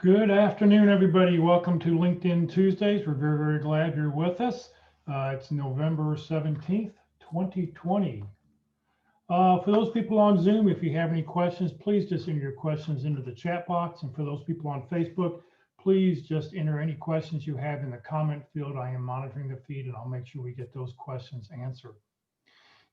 Good afternoon, everybody. Welcome to LinkedIn Tuesdays. We're very, very glad you're with us. It's November 17th, 2020. For those people on Zoom, if you have any questions, please just enter your questions into the chat box. And for those people on Facebook, please just enter any questions you have in the comment field. I am monitoring the feed and I'll make sure we get those questions answered.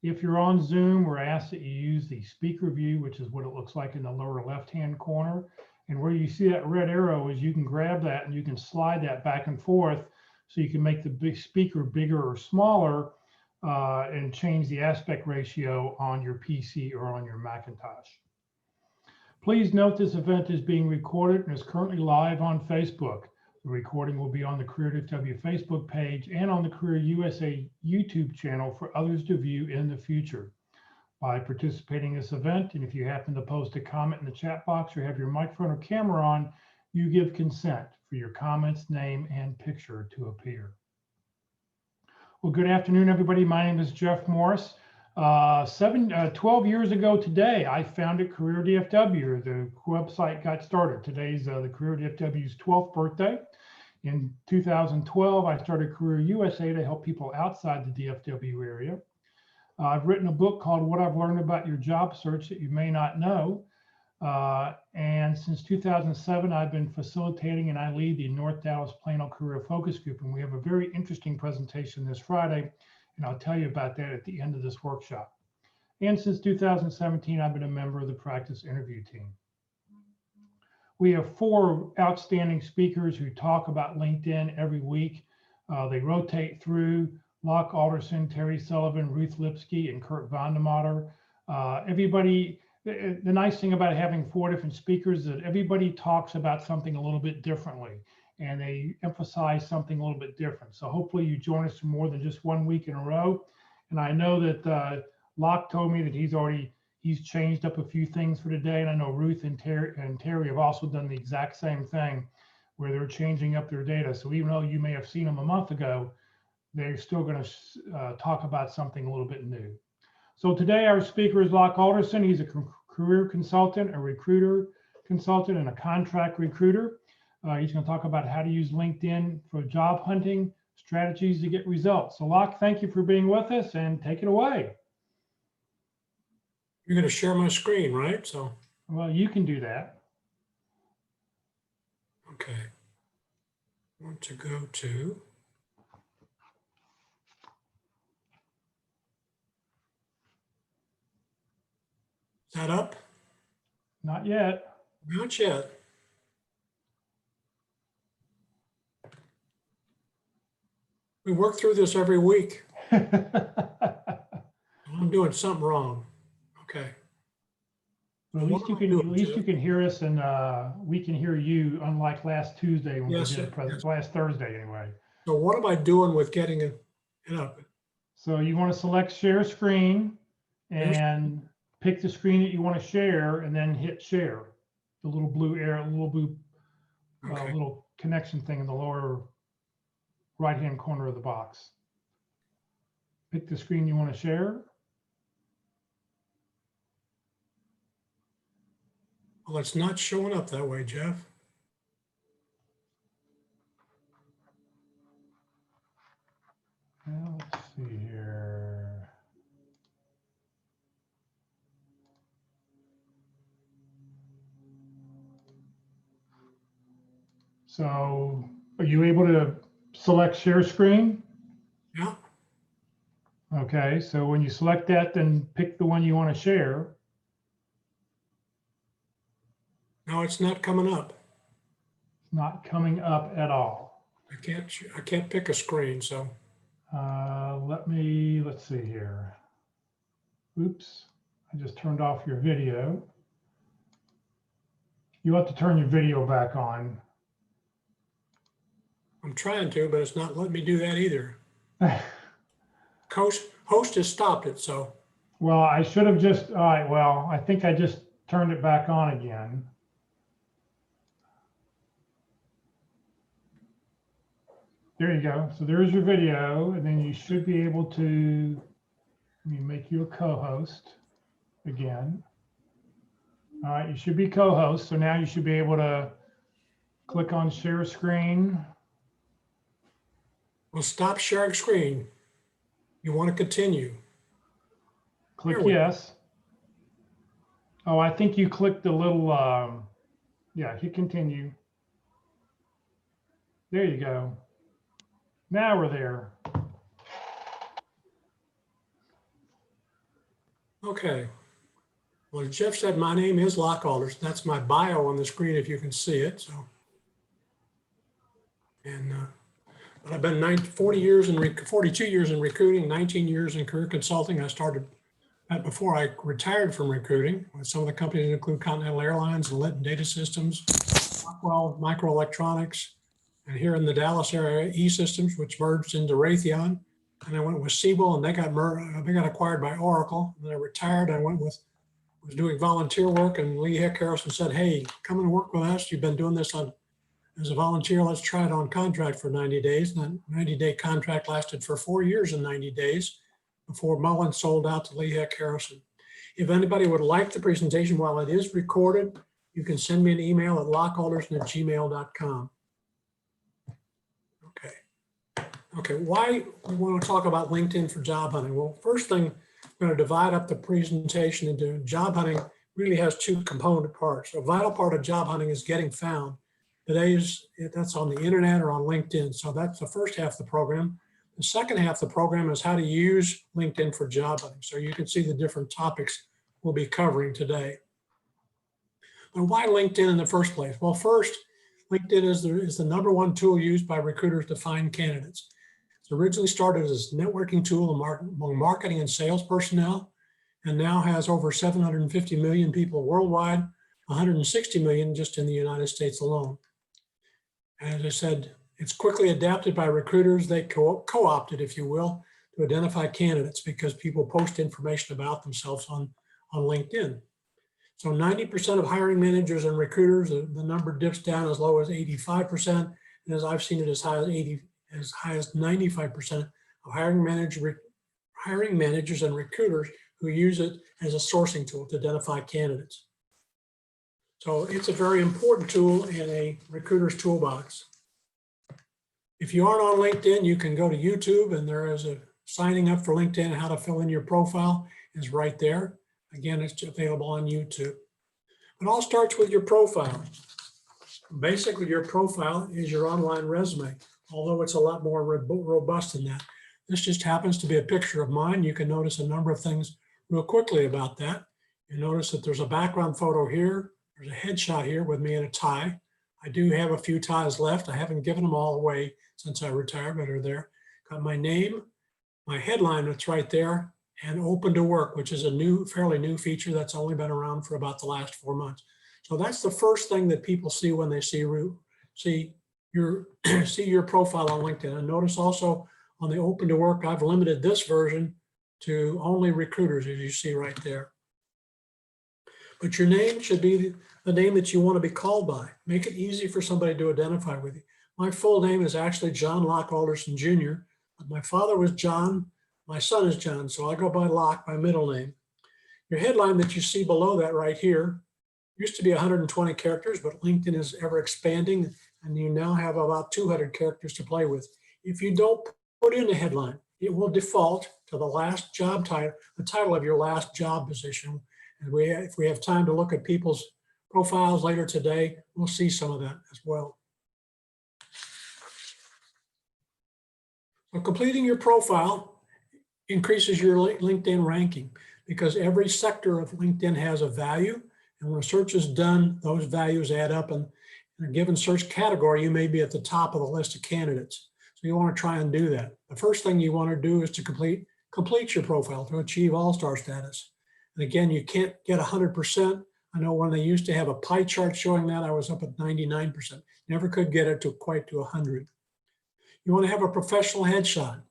If you're on Zoom, we're asked that you use the speaker view, which is what it looks like in the lower left-hand corner. And where you see that red arrow is you can grab that and you can slide that back and forth so you can make the big speaker bigger or smaller and change the aspect ratio on your PC or on your Macintosh. Please note this event is being recorded and is currently live on Facebook. The recording will be on the Career DFW Facebook page and on the Career USA YouTube channel for others to view in the future. By participating in this event, and if you happen to post a comment in the chat box or have your microphone or camera on, you give consent for your comments, name, and picture to appear. Well, good afternoon, everybody. My name is Jeff Morris. 12 years ago today, I founded Career DFW. The website got started. Today's the Career DFW's 12th birthday. In 2012, I started Career USA to help people outside the DFW area. I've written a book called What I've Learned About Your Job Search That You May Not Know. And since 2007, I've been facilitating and I lead the North Dallas Plano Career Focus Group. And we have a very interesting presentation this Friday, and I'll tell you about that at the end of this workshop. And since 2017, I've been a member of the practice interview team. We have 4 outstanding speakers who talk about LinkedIn every week. They rotate through. Locke, Alderson, Terry Sullivan, Ruth Lipsky, and Kurt Vandemater. Everybody, the nice thing about having 4 different speakers is that everybody talks about something a little bit differently and they emphasize something a little bit different. So hopefully you join us for more than just 1 week in a row. And I know that Locke told me that he's changed up a few things for today. And I know Ruth and Terry have also done the exact same thing where they're changing up their data. So even though you may have seen them a month ago, they're still going to talk about something a little bit new. So today our speaker is Locke Alderson. He's a career consultant, a recruiter consultant, and a contract recruiter. He's going to talk about how to use LinkedIn for job hunting, strategies to get results. So Locke, thank you for being with us and take it away. You're going to share my screen, right? Well, you can do that. Okay. I want to go to. Is that up? Not yet. Not yet. We work through this every week. I'm doing something wrong. Okay. Well, at least you can hear us and we can hear you, unlike last Tuesday when we did last Thursday anyway. So what am I doing with getting it up? So you want to select share screen and pick the screen that you want to share and then hit share. The little blue arrow, little connection thing in the lower right-hand corner of the box. Pick the screen you want to share. Well, it's not showing up that way, Jeff. Well, let's see here. So are you able to select share screen? Yeah. Okay, so when you select that, then pick the one you want to share. No, it's not coming up. It's not coming up at all. I can't pick a screen, so. Let's see here. Oops, I just turned off your video. You have to turn your video back on. I'm trying to, but it's not letting me do that either. Host has stopped it, so. Well, I should have just, all right, well, I think I just turned it back on again. There you go. So there's your video, and then you should be able to, let me make you a co-host again. All right, you should be co-host. So now you should be able to Click on share screen. We'll stop sharing screen. You want to continue. Click There we go. yes. Oh, I think you clicked the little, yeah, hit continue. There you go. Now we're there. Okay. Well, Jeff said my name is Locke Alderson. That's my bio on the screen if you can see it. So, and but I've been 42 years in recruiting, 19 years in career consulting. I started that before I retired from recruiting. Some of the companies include Continental Airlines and Litton Data Systems, Rockwell Microelectronics, and here in the Dallas area, E-Systems, which merged into Raytheon. And I went with Siebel, and they got acquired by Oracle. And I retired. I was doing volunteer work, and Lee Heck Harrison said, "Hey, come and work with us. You've been doing this as a volunteer. Let's try it on contract for 90 days." And that 90-day contract lasted for 4 years and 90 days before Mullen sold out to Lee Heck Harrison. If anybody would like the presentation while it is recorded, you can send me an email at lockealderson@gmail.com. Okay, why we want to talk about LinkedIn for job hunting? Well, first thing, I'm going to divide up the presentation into job hunting really has two component parts. A vital part of job hunting is getting found. That's on the internet or on LinkedIn. So that's the first half of the program. The second half of the program is how to use LinkedIn for job hunting. So you can see the different topics we'll be covering today. And why LinkedIn in the first place? Well, first, LinkedIn is the number one tool used by recruiters to find candidates. It originally started as a networking tool among marketing and sales personnel, and now has over 750 million people worldwide, 160 million just in the United States alone. And as I said, it's quickly adapted by recruiters. They co-opted, if you will, to identify candidates because people post information about themselves on LinkedIn. So 90% of hiring managers and recruiters, the number dips down as low as 85%, and as I've seen it as high as 95% of hiring managers and recruiters who use it as a sourcing tool to identify candidates. So it's a very important tool in a recruiter's toolbox. If you aren't on LinkedIn, you can go to YouTube, and there is a signing up for LinkedIn and how to fill in your profile is right there. Again, it's available on YouTube. It all starts with your profile. Basically, your profile is your online resume, although it's a lot more robust than that. This just happens to be a picture of mine. You can notice a number of things real quickly about that. You notice that there's a background photo here. There's a headshot here with me in a tie. I do have a few ties left. I haven't given them all away since I retired, but they're there. Got my name, my headline that's right there, and open to work, which is a fairly new feature that's only been around for about the last 4 months. So that's the first thing that people see when they see your profile on LinkedIn. And notice also on the open to work, I've limited this version to only recruiters, as you see right there. But your name should be the name that you want to be called by. Make it easy for somebody to identify with you. My full name is actually John Locke Alderson Jr. My father was John. My son is John, so I go by Locke, my middle name. Your headline that you see below that right here used to be 120 characters, but LinkedIn is ever expanding, and you now have about 200 characters to play with. If you don't put in a headline, it will default to the last job title, the title of your last job position. And if we have time to look at people's profiles later today, we'll see some of that as well. So completing your profile increases your LinkedIn ranking because every sector of LinkedIn has a value. And when a search is done, those values add up. And in a given search category, you may be at the top of the list of candidates. So you want to try and do that. The first thing you want to do is to complete your profile to achieve all-star status. And again, you can't get 100%. I know when they used to have a pie chart showing that, I was up at 99%. Never could get it to quite to 100. You want to have a professional headshot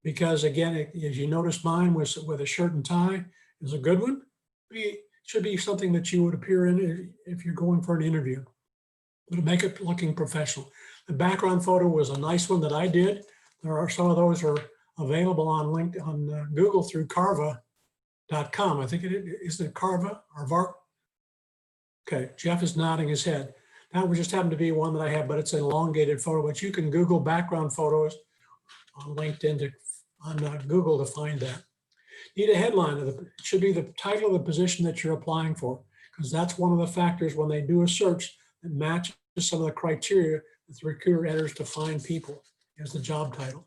because again, as you notice, mine was with a shirt and tie is a good one. It should be something that you would appear in if you're going for an interview. But make it looking professional. The background photo was a nice one that I did. There are some of those are available on LinkedIn, on Google through Canva.com. I think isn't it Canva or VAR? Okay, Jeff is nodding his head. That would just happen to be one that I have, but it's an elongated photo, but you can Google background photos on LinkedIn on Google to find that. Need a headline of it should be the title of the position that you're applying for, because that's one of the factors when they do a search that matches some of the criteria that the recruiter enters to find people as the job title.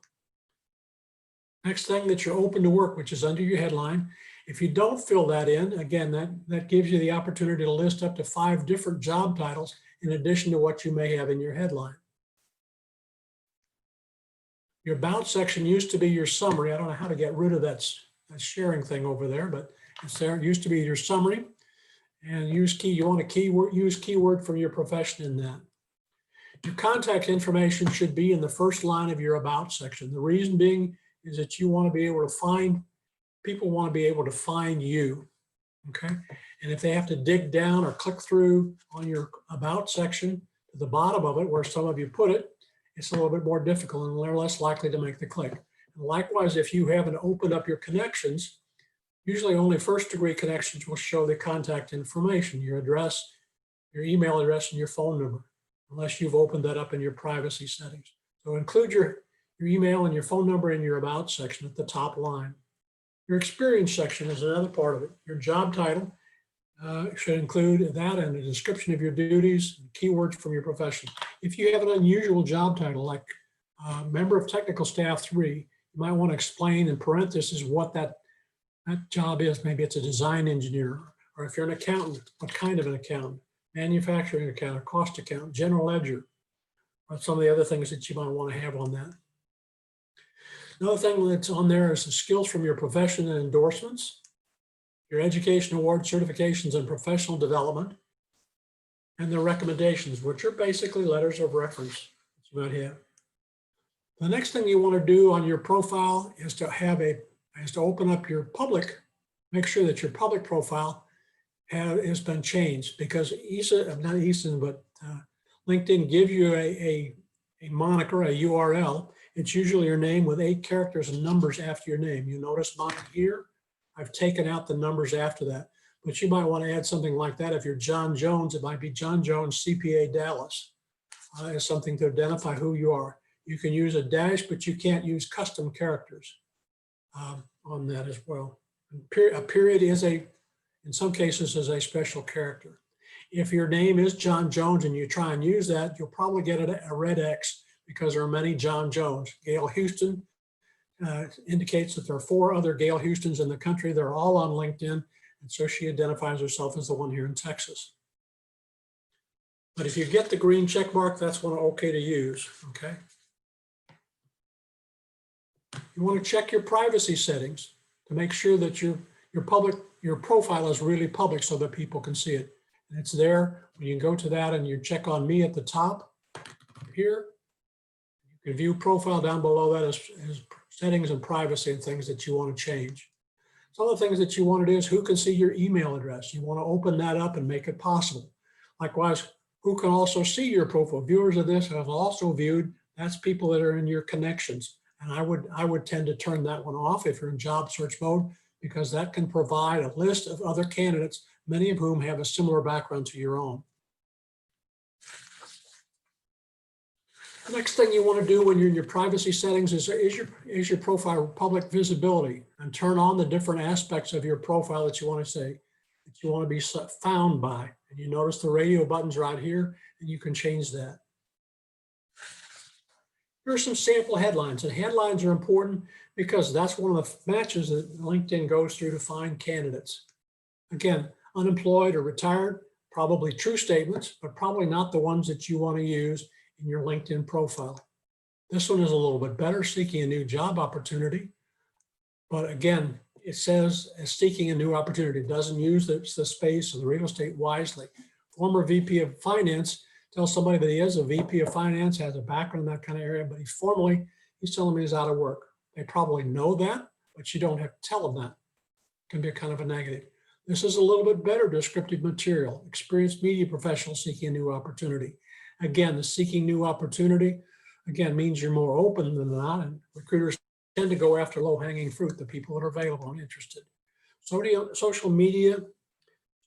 Next thing, that you're open to work, which is under your headline. If you don't fill that in, again, that gives you the opportunity to list up to 5 different job titles in addition to what you may have in your headline. Your about section used to be your summary. I don't know how to get rid of that sharing thing over there, but it's there. It used to be your summary. And you want to use keyword from your profession in that. Your contact information should be in the first line of your about section. The reason being is that you want to be able to find, people want to be able to find you, okay? And if they have to dig down or click through on your about section to the bottom of it, where some of you put it, it's a little bit more difficult and they're less likely to make the click. And likewise, if you haven't opened up your connections, usually only first degree connections will show the contact information, your address, your email address, and your phone number, unless you've opened that up in your privacy settings. So include your email and your phone number in your about section at the top line. Your experience section is another part of it. Your job title should include that and a description of your duties, and keywords from your profession. If you have an unusual job title like member of technical staff 3, you might want to explain in parentheses what that job is. Maybe it's a design engineer, or if you're an accountant, what kind of an accountant, manufacturing accountant, cost accountant, general ledger, or some of the other things that you might want to have on that. Another thing that's on there is the skills from your profession and endorsements, your education awards, certifications, and professional development, and the recommendations, which are basically letters of reference that you might have. The next thing you want to do on your profile is to open up your public, make sure that your public profile has been changed, because LinkedIn gives you a moniker, a URL. It's usually your name with 8 characters and numbers after your name. You notice mine here, I've taken out the numbers after that, but you might want to add something like that. If you're John Jones, it might be John Jones, CPA Dallas, as something to identify who you are. You can use a dash, but you can't use custom characters on that as well. A period is in some cases, is a special character. If your name is John Jones and you try and use that, you'll probably get a red X, because there are many John Jones. Gail Houston indicates that there are 4 other Gail Houstons in the country. They're all on LinkedIn, and so she identifies herself as the one here in Texas. But if you get the green check mark, that's one okay to use, okay? You want to check your privacy settings to make sure that your profile is really public so that people can see it. And it's there. When you go to that and you check on me at the top here, you can view profile. Down below that is settings and privacy and things that you want to change. Some of the things that you want to do is who can see your email address. You want to open that up and make it possible. Likewise, who can also see your profile. Viewers of this have also viewed, that's people that are in your connections. And I would tend to turn that one off if you're in job search mode, because that can provide a list of other candidates, many of whom have a similar background to your own. The next thing you want to do when you're in your privacy settings is your profile public visibility, and turn on the different aspects of your profile that you want to say, that you want to be found by. And you notice the radio buttons right here, and you can change that. Here are some sample headlines, and headlines are important because that's one of the matches that LinkedIn goes through to find candidates. Again, unemployed or retired, probably true statements, but probably not the ones that you want to use in your LinkedIn profile. This one is a little bit better, seeking a new job opportunity. But again, it says seeking a new opportunity. It doesn't use the space of the real estate wisely. Former VP of Finance tells somebody that he is a VP of Finance, has a background in that kind of area, but he's telling me he's out of work. They probably know that, but you don't have to tell them that. It can be a kind of a negative. This is a little bit better descriptive material. Experienced media professional seeking a new opportunity. Again, the seeking new opportunity, again, means you're more open than not, and recruiters tend to go after low-hanging fruit, the people that are available and interested. Social media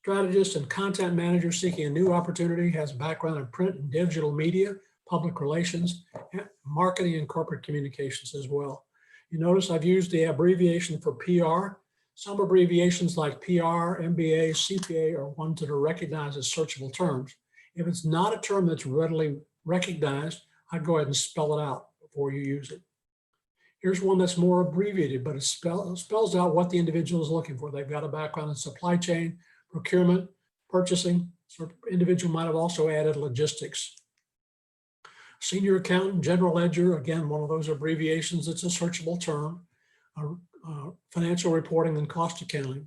Strategist and content manager seeking a new opportunity, has a background in print and digital media, public relations, marketing, and corporate communications as well. You notice I've used the abbreviation for PR. Some abbreviations like PR, MBA, CPA are ones that are recognized as searchable terms. If it's not a term that's readily recognized, I'd go ahead and spell it out before you use it. Here's one that's more abbreviated, but it spells out what the individual is looking for. They've got a background in supply chain, procurement, purchasing. So individual might have also added logistics. Senior accountant, general ledger, again, one of those abbreviations, it's a searchable term. Financial reporting and cost accounting.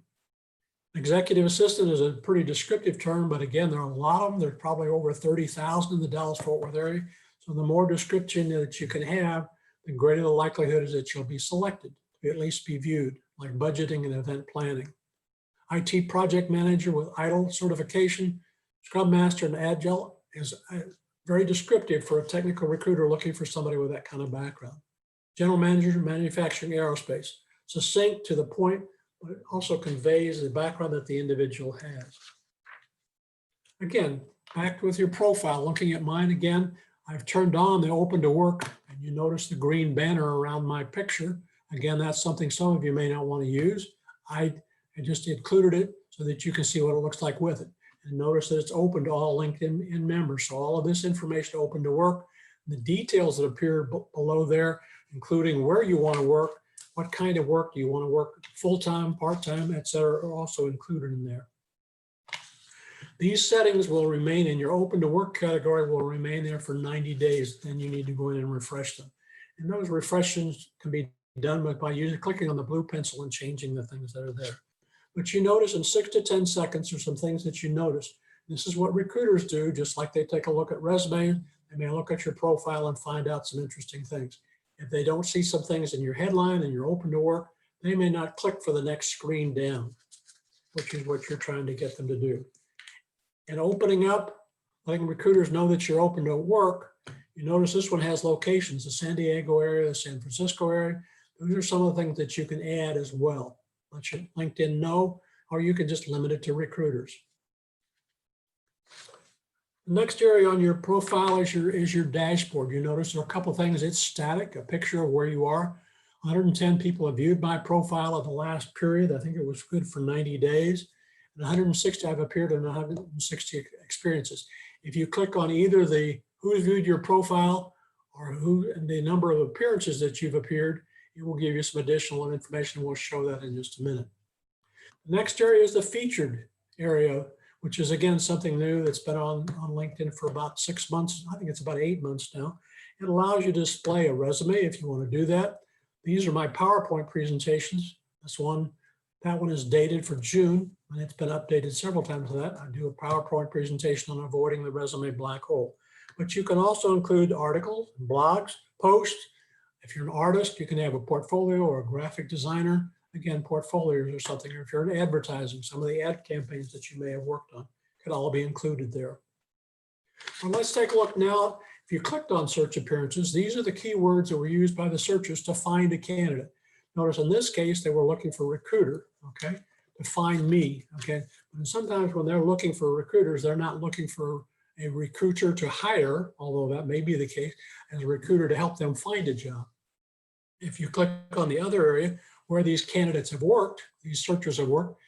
Executive assistant is a pretty descriptive term, but again, there are a lot of them. There's probably over 30,000 in the Dallas-Fort Worth area. So the more description that you can have, the greater the likelihood is that you'll be selected, to at least be viewed, like budgeting and event planning. IT project manager with ITIL certification, Scrum Master and Agile is very descriptive for a technical recruiter looking for somebody with that kind of background. General manager, manufacturing aerospace, succinct to the point, but it also conveys the background that the individual has. Again, back with your profile, looking at mine again, I've turned on the open to work, and you notice the green banner around my picture. Again, that's something some of you may not want to use. I just included it so that you can see what it looks like with it. And notice that it's open to all LinkedIn members. So all of this information open to work, the details that appear below there, including where you want to work, what kind of work do you want to work, full-time, part-time, et cetera, are also included in there. These settings will remain in your open to work category, will remain there for 90 days. Then you need to go in and refresh them. And those refreshes can be done by clicking on the blue pencil and changing the things that are there. But you notice in 6 to 10 seconds, there's some things that you notice. This is what recruiters do, just like they take a look at resumes, they may look at your profile and find out some interesting things. If they don't see some things in your headline and you're open to work, they may not click for the next screen down, which is what you're trying to get them to do. And opening up, letting recruiters know that you're open to work, you notice this one has locations, the San Diego area, the San Francisco area. Those are some of the things that you can add as well. Let your LinkedIn know, or you can just limit it to recruiters. The next area on your profile is your dashboard. You notice there are a couple of things. It's static, a picture of where you are. 110 people have viewed my profile in the last period. I think it was good for 90 days. And 160, I've appeared in 160 experiences. If you click on either the who's viewed your profile or who and the number of appearances that you've appeared, it will give you some additional information. We'll show that in just a minute. The next area is the featured area, which is again something new that's been on LinkedIn for about 6 months. I think it's about 8 months now. It allows you to display a resume if you want to do that. These are my PowerPoint presentations. That one is dated for June, and it's been updated several times to that. I do a PowerPoint presentation on avoiding the resume black hole. But you can also include articles, blogs, posts. If you're an artist, you can have a portfolio or a graphic designer. Again, portfolios or something, or if you're in advertising, some of the ad campaigns that you may have worked on could all be included there. Well, let's take a look now. If you clicked on search appearances, these are the keywords that were used by the searchers to find a candidate. Notice in this case, they were looking for recruiter, okay, to find me, okay. And sometimes when they're looking for recruiters, they're not looking for a recruiter to hire, although that may be the case, as a recruiter to help them find a job. If you click on the other area where these candidates have worked, these searchers have worked,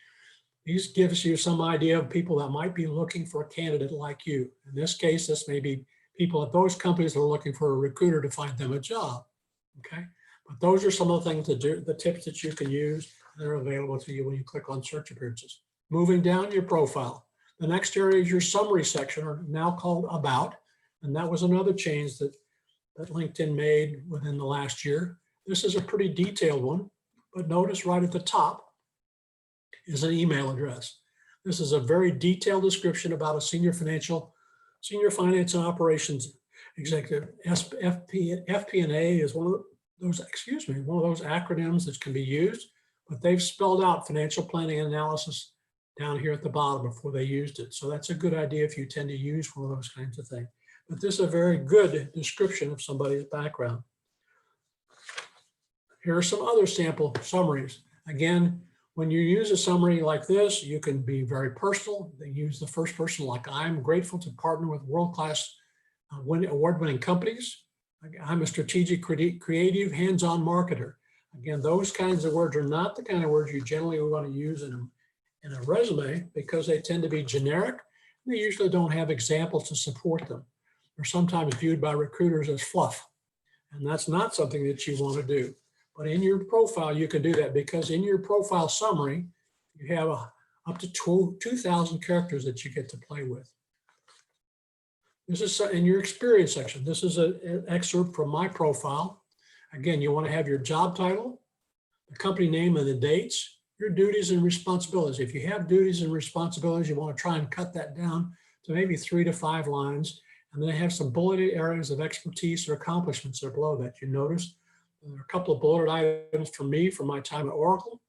these gives you some idea of people that might be looking for a candidate like you. In this case, this may be people at those companies that are looking for a recruiter to find them a job, okay? But those are some of the things the tips that you can use that are available to you when you click on search appearances. Moving down your profile. The next area is your summary section, or now called About. And that was another change that LinkedIn made within the last year. This is a pretty detailed one, but notice right at the top is an email address. This is a very detailed description about a senior finance and operations executive. FP&A is one of those acronyms that can be used, but they've spelled out financial planning and analysis down here at the bottom before they used it. So that's a good idea if you tend to use one of those kinds of things. But this is a very good description of somebody's background. Here are some other sample summaries. Again, When you use a summary like this, you can be very personal. They use the first person, like I'm grateful to partner with world-class award-winning companies. I'm a strategic, creative, hands-on marketer. Again, those kinds of words are not the kind of words you generally want to use in a resume because they tend to be generic. They usually don't have examples to support them. They're sometimes viewed by recruiters as fluff. And that's not something that you want to do. But in your profile, you can do that because in your profile summary, you have up to 2,000 characters that you get to play with. This is in your experience section. This is an excerpt from my profile. Again, you want to have your job title, the company name and the dates, your duties and responsibilities. If you have duties and responsibilities, you want to try and cut that down to maybe 3 to 5 lines. And then have some bulleted areas of expertise or accomplishments that are below that. You notice there are a couple of bulleted items for me from my time at Oracle.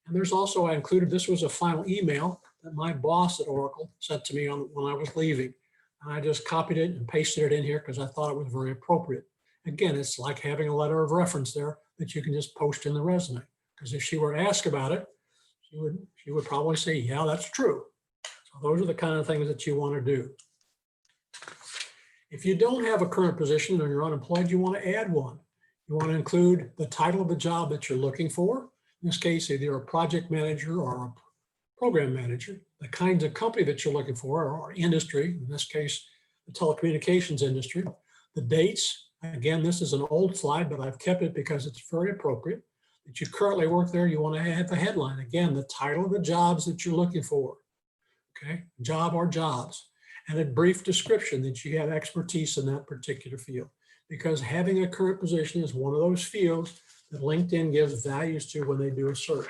And there's also, I included, this was a final email that my boss at Oracle sent to me when I was leaving. And I just copied it and pasted it in here because I thought it was very appropriate. Again, it's like having a letter of reference there that you can just post in the resume. Because if she were to ask about it, she would probably say, yeah, that's true. So those are the kind of things that you want to do. If you don't have a current position or you're unemployed, you want to add one. You want to include the title of the job that you're looking for. In this case, either a project manager or a program manager, the kinds of company that you're looking for or industry, in this case, the telecommunications industry, the dates. Again, this is an old slide, but I've kept it because it's very appropriate. That you currently work there, you want to have the headline. Again, the title of the jobs that you're looking for. Okay, job or jobs. And a brief description that you have expertise in that particular field. Because having a current position is one of those fields that LinkedIn gives values to when they do a search.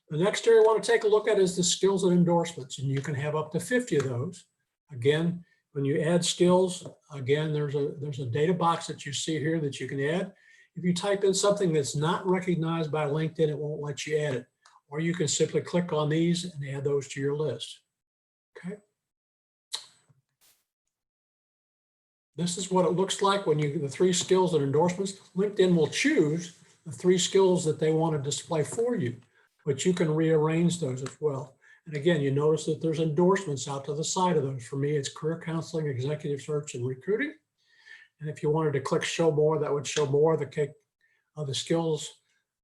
The next area I want to take a look at is the skills and endorsements, and you can have up to 50 of those. Again, when you add skills, again, there's a data box that you see here that you can add. If you type in something that's not recognized by LinkedIn, it won't let you add it. Or you can simply click on these and add those to your list. Okay. This is what it looks like when you get the 3 skills and endorsements. LinkedIn will choose the 3 skills that they want to display for you, but you can rearrange those as well. And again, you notice that there's endorsements out to the side of those. For me, it's career counseling, executive search, and recruiting. And if you wanted to click show more, that would show more of the skills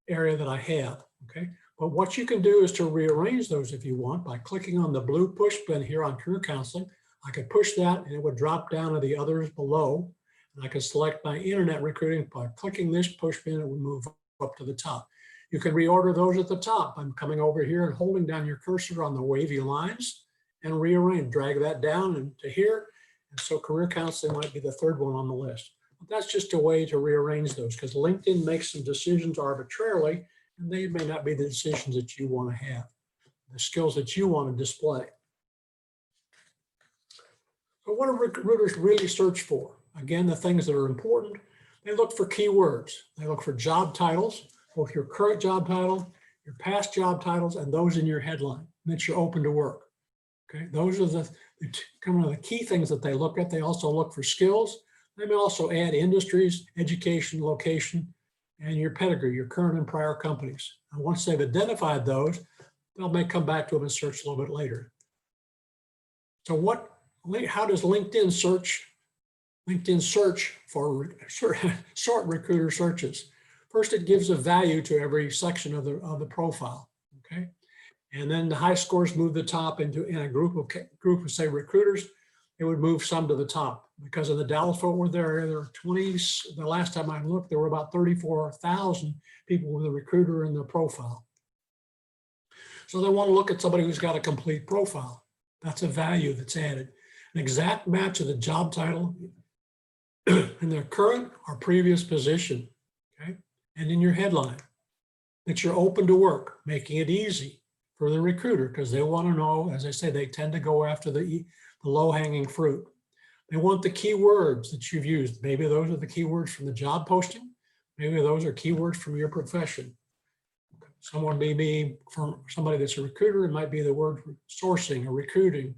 area that I have. Okay. But what you can do is to rearrange those if you want by clicking on the blue push button here on career counseling. I could push that and it would drop down to the others below. And I could select my internet recruiting by clicking this push button, it would move up to the top. You can reorder those at the top. I'm coming over here and holding down your cursor on the wavy lines and rearrange, drag that down into here. And so career counseling might be the 3rd one on the list. But that's just a way to rearrange those because LinkedIn makes some decisions arbitrarily and they may not be the decisions that you want to have, the skills that you want to display. So what do recruiters really search for? Again, the things that are important, they look for keywords. They look for job titles, both your current job title, your past job titles, and those in your headline that you're open to work. Okay, those are the key things that they look at. They also look for skills. They may also add industries, education, location, and your pedigree, your current and prior companies. And once they've identified those, they may come back to them and search a little bit later. So how does LinkedIn search for short recruiter searches? First, it gives a value to every section of the profile. Okay, and then the high scores move the top in a group of say recruiters. It would move some to the top because in the Dallas-Fort Worth area, there are 20. The last time I looked, there were about 34,000 people with a recruiter in their profile. So they want to look at somebody who's got a complete profile. That's a value that's added. An exact match of the job title in their current or previous position, okay? And in your headline, that you're open to work, making it easy for the recruiter because they want to know, as I say, they tend to go after the low-hanging fruit. They want the keywords that you've used. Maybe those are the keywords from the job posting. Maybe those are keywords from your profession. Someone may be from somebody that's a recruiter. It might be the word sourcing or recruiting.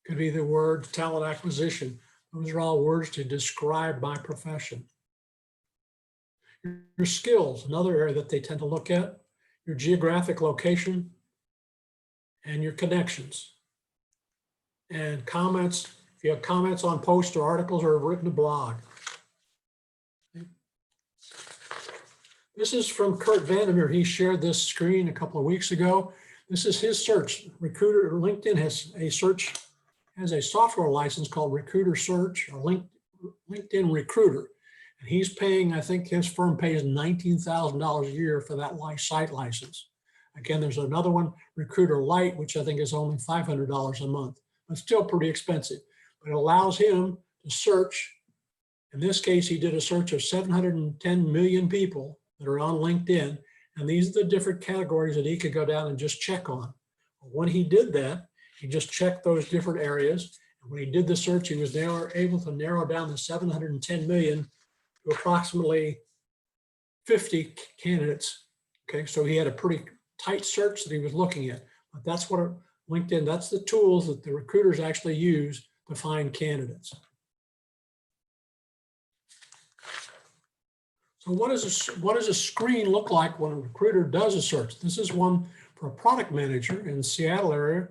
Could be the word talent acquisition. Those are all words to describe my profession. Your skills, another area that they tend to look at. your geographic location, and your connections. And comments, if you have comments on posts or articles or have written a blog. This is from Kurt Vandermeer. He shared this screen a couple of weeks ago. This is his search. Recruiter, LinkedIn has a software license called Recruiter Search or LinkedIn Recruiter. And he's paying, I think his firm pays $19,000 a year for that site license. Again, there's another one, Recruiter Lite, which I think is only $500 a month, but still pretty expensive. But it allows him to search. In this case, he did a search of 710 million people that are on LinkedIn. And these are the different categories that he could go down and just check on. When he did that, he just checked those different areas. And when he did the search, he was able to narrow down the 710 million to approximately 50 candidates. Okay, so he had a pretty tight search that he was looking at. But that's what LinkedIn, that's the tools that the recruiters actually use to find candidates. So what does a screen look like when a recruiter does a search? This is one for a product manager in the Seattle area,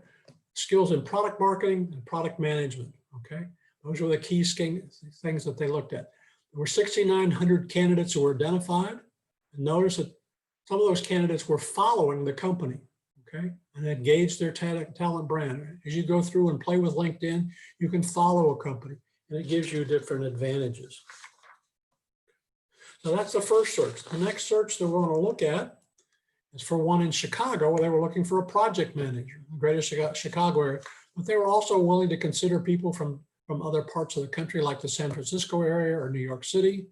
skills in product marketing and product management, okay? Those were the key things that they looked at. There were 6,900 candidates who were identified. And notice that some of those candidates were following the company, okay? And engaged their talent brand. As you go through and play with LinkedIn, you can follow a company and it gives you different advantages. So that's the first search. The next search that we're going to look at is for one in Chicago where they were looking for a project manager, the greater Chicago area. But they were also willing to consider people from other parts of the country like the San Francisco area or New York City.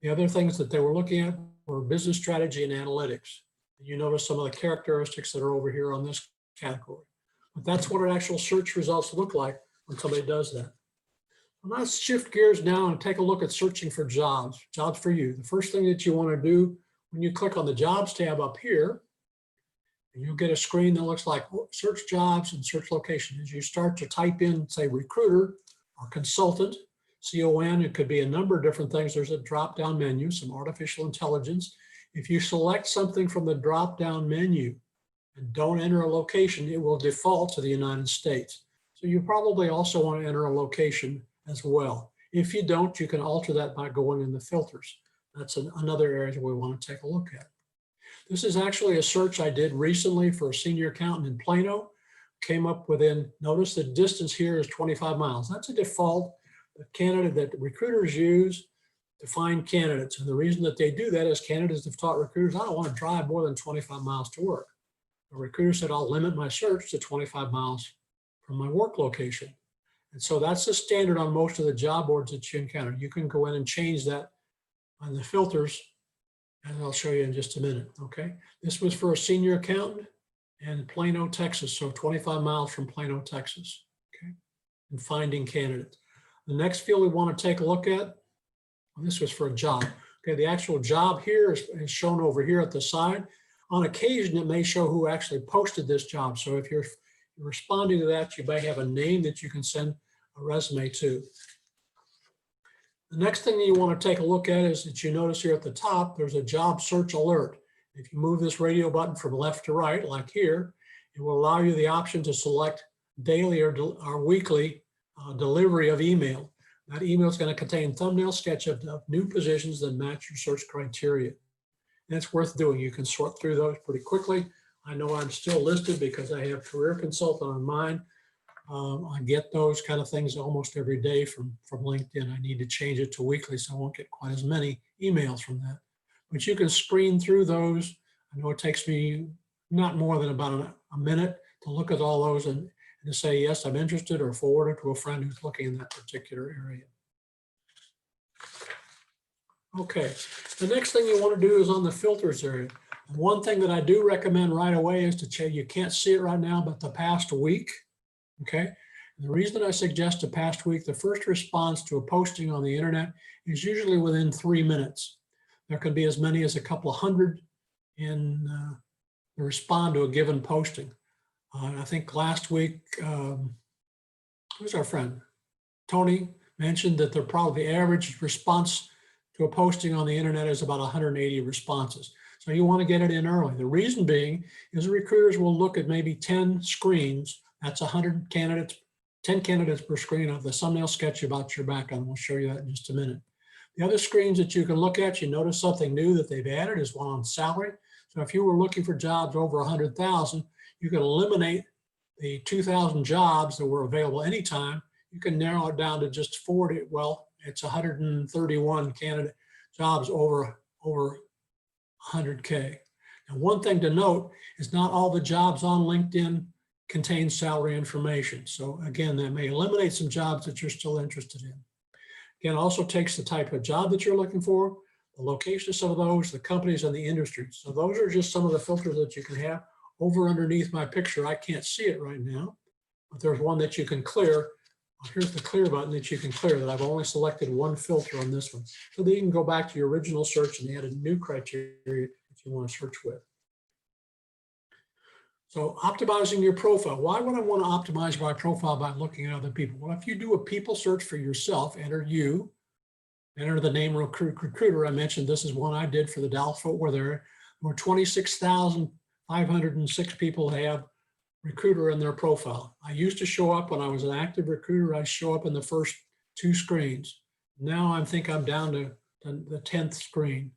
The other things that they were looking at were business strategy and analytics. You notice some of the characteristics that are over here on this category. But that's what an actual search results look like when somebody does that. Let's shift gears now and take a look at searching for jobs for you. The first thing that you want to do when you click on the jobs tab up here, and you'll get a screen that looks like search jobs and search location. As you start to type in, say, recruiter or consultant, CON, it could be a number of different things. There's a drop-down menu, some artificial intelligence. If you select something from the drop-down menu and don't enter a location, it will default to the United States. So you probably also want to enter a location as well. If you don't, you can alter that by going in the filters. That's another area we want to take a look at. This is actually a search I did recently for a senior accountant in Plano. Came up within, notice the distance here is 25 miles. That's a default candidate that recruiters use to find candidates. And the reason that they do that is candidates have taught recruiters, I don't want to drive more than 25 miles to work. The recruiter said, I'll limit my search to 25 miles from my work location. And so that's the standard on most of the job boards that you encounter. You can go in and change that on the filters, and I'll show you in just a minute, okay? This was for a senior accountant in Plano, Texas, so 25 miles from Plano, Texas, okay? And finding candidates. The next field we want to take a look at, well, this was for a job. Okay, the actual job here is shown over here at the side. On occasion, it may show who actually posted this job. So if you're responding to that, you may have a name that you can send a resume to. The next thing that you want to take a look at is that you notice here at the top, there's a job search alert. If you move this radio button from left to right, like here, it will allow you the option to select daily or weekly delivery of email. That email is going to contain thumbnail sketch of new positions that match your search criteria. And it's worth doing. You can sort through those pretty quickly. I know I'm still listed because I have career consultant on mine. I get those kind of things almost every day from LinkedIn. I need to change it to weekly so I won't get quite as many emails from that. But you can screen through those. I know it takes me not more than about a minute to look at all those and to say, yes, I'm interested, or forward it to a friend who's looking in that particular area. Okay, the next thing you want to do is on the filters area. One thing that I do recommend right away is to check, you can't see it right now, but the past week, okay? And the reason I suggest a past week, the first response to a posting on the internet is usually within 3 minutes. There can be as many as a couple of hundred in respond to a given posting. I think last week, who's our friend? Tony mentioned that the average response to a posting on the internet is about 180 responses. So you want to get it in early. The reason being is the recruiters will look at maybe 10 screens. That's 100 candidates, 10 candidates per screen of the thumbnail sketch about your background. We'll show you that in just a minute. The other screens that you can look at, you notice something new that they've added is one on salary. So if you were looking for jobs over 100,000, you could eliminate the 2,000 jobs that were available anytime. You can narrow it down to just 40. Well, it's 131 candidate jobs over 100K. And one thing to note is not all the jobs on LinkedIn contain salary information. So again, that may eliminate some jobs that you're still interested in. Again, also takes the type of job that you're looking for, the location of some of those, the companies and the industry. So those are just some of the filters that you can have. Over underneath my picture, I can't see it right now, but there's one that you can clear. Here's the clear button that you can clear that I've only selected one filter on this one. So that you can go back to your original search and add a new criteria that you want to search with. So optimizing your profile. Why would I want to optimize my profile by looking at other people? Well, if you do a people search for yourself, enter the name recruiter. I mentioned this is one I did for the Dallas-Fort Worth area. There were 26,506 people have recruiter in their profile. I used to show up when I was an active recruiter. I show up in the first 2 screens. Now I think I'm down to the 10th screen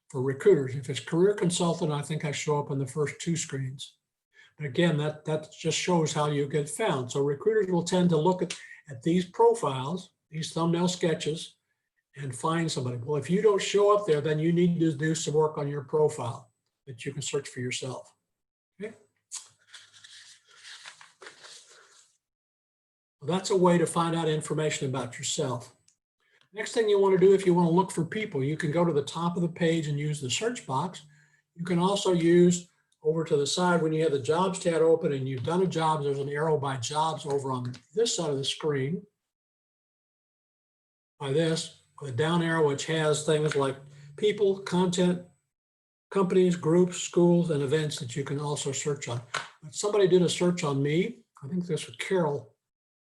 for recruiters. If it's career consultant, I think I show up in the first 2 screens. But again, that just shows how you get found. So recruiters will tend to look at these profiles, these thumbnail sketches, and find somebody. Well, if you don't show up there, then you need to do some work on your profile that you can search for yourself. Okay. Well, that's a way to find out information about yourself. Next thing you want to do if you want to look for people, you can go to the top of the page and use the search box. You can also use over to the side when you have the jobs tab open and you've done a job, there's an arrow by jobs over on this side of the screen. By this, with a down arrow, which has things like people, content, companies, groups, schools, and events that you can also search on. But somebody did a search on me. I think this was Carol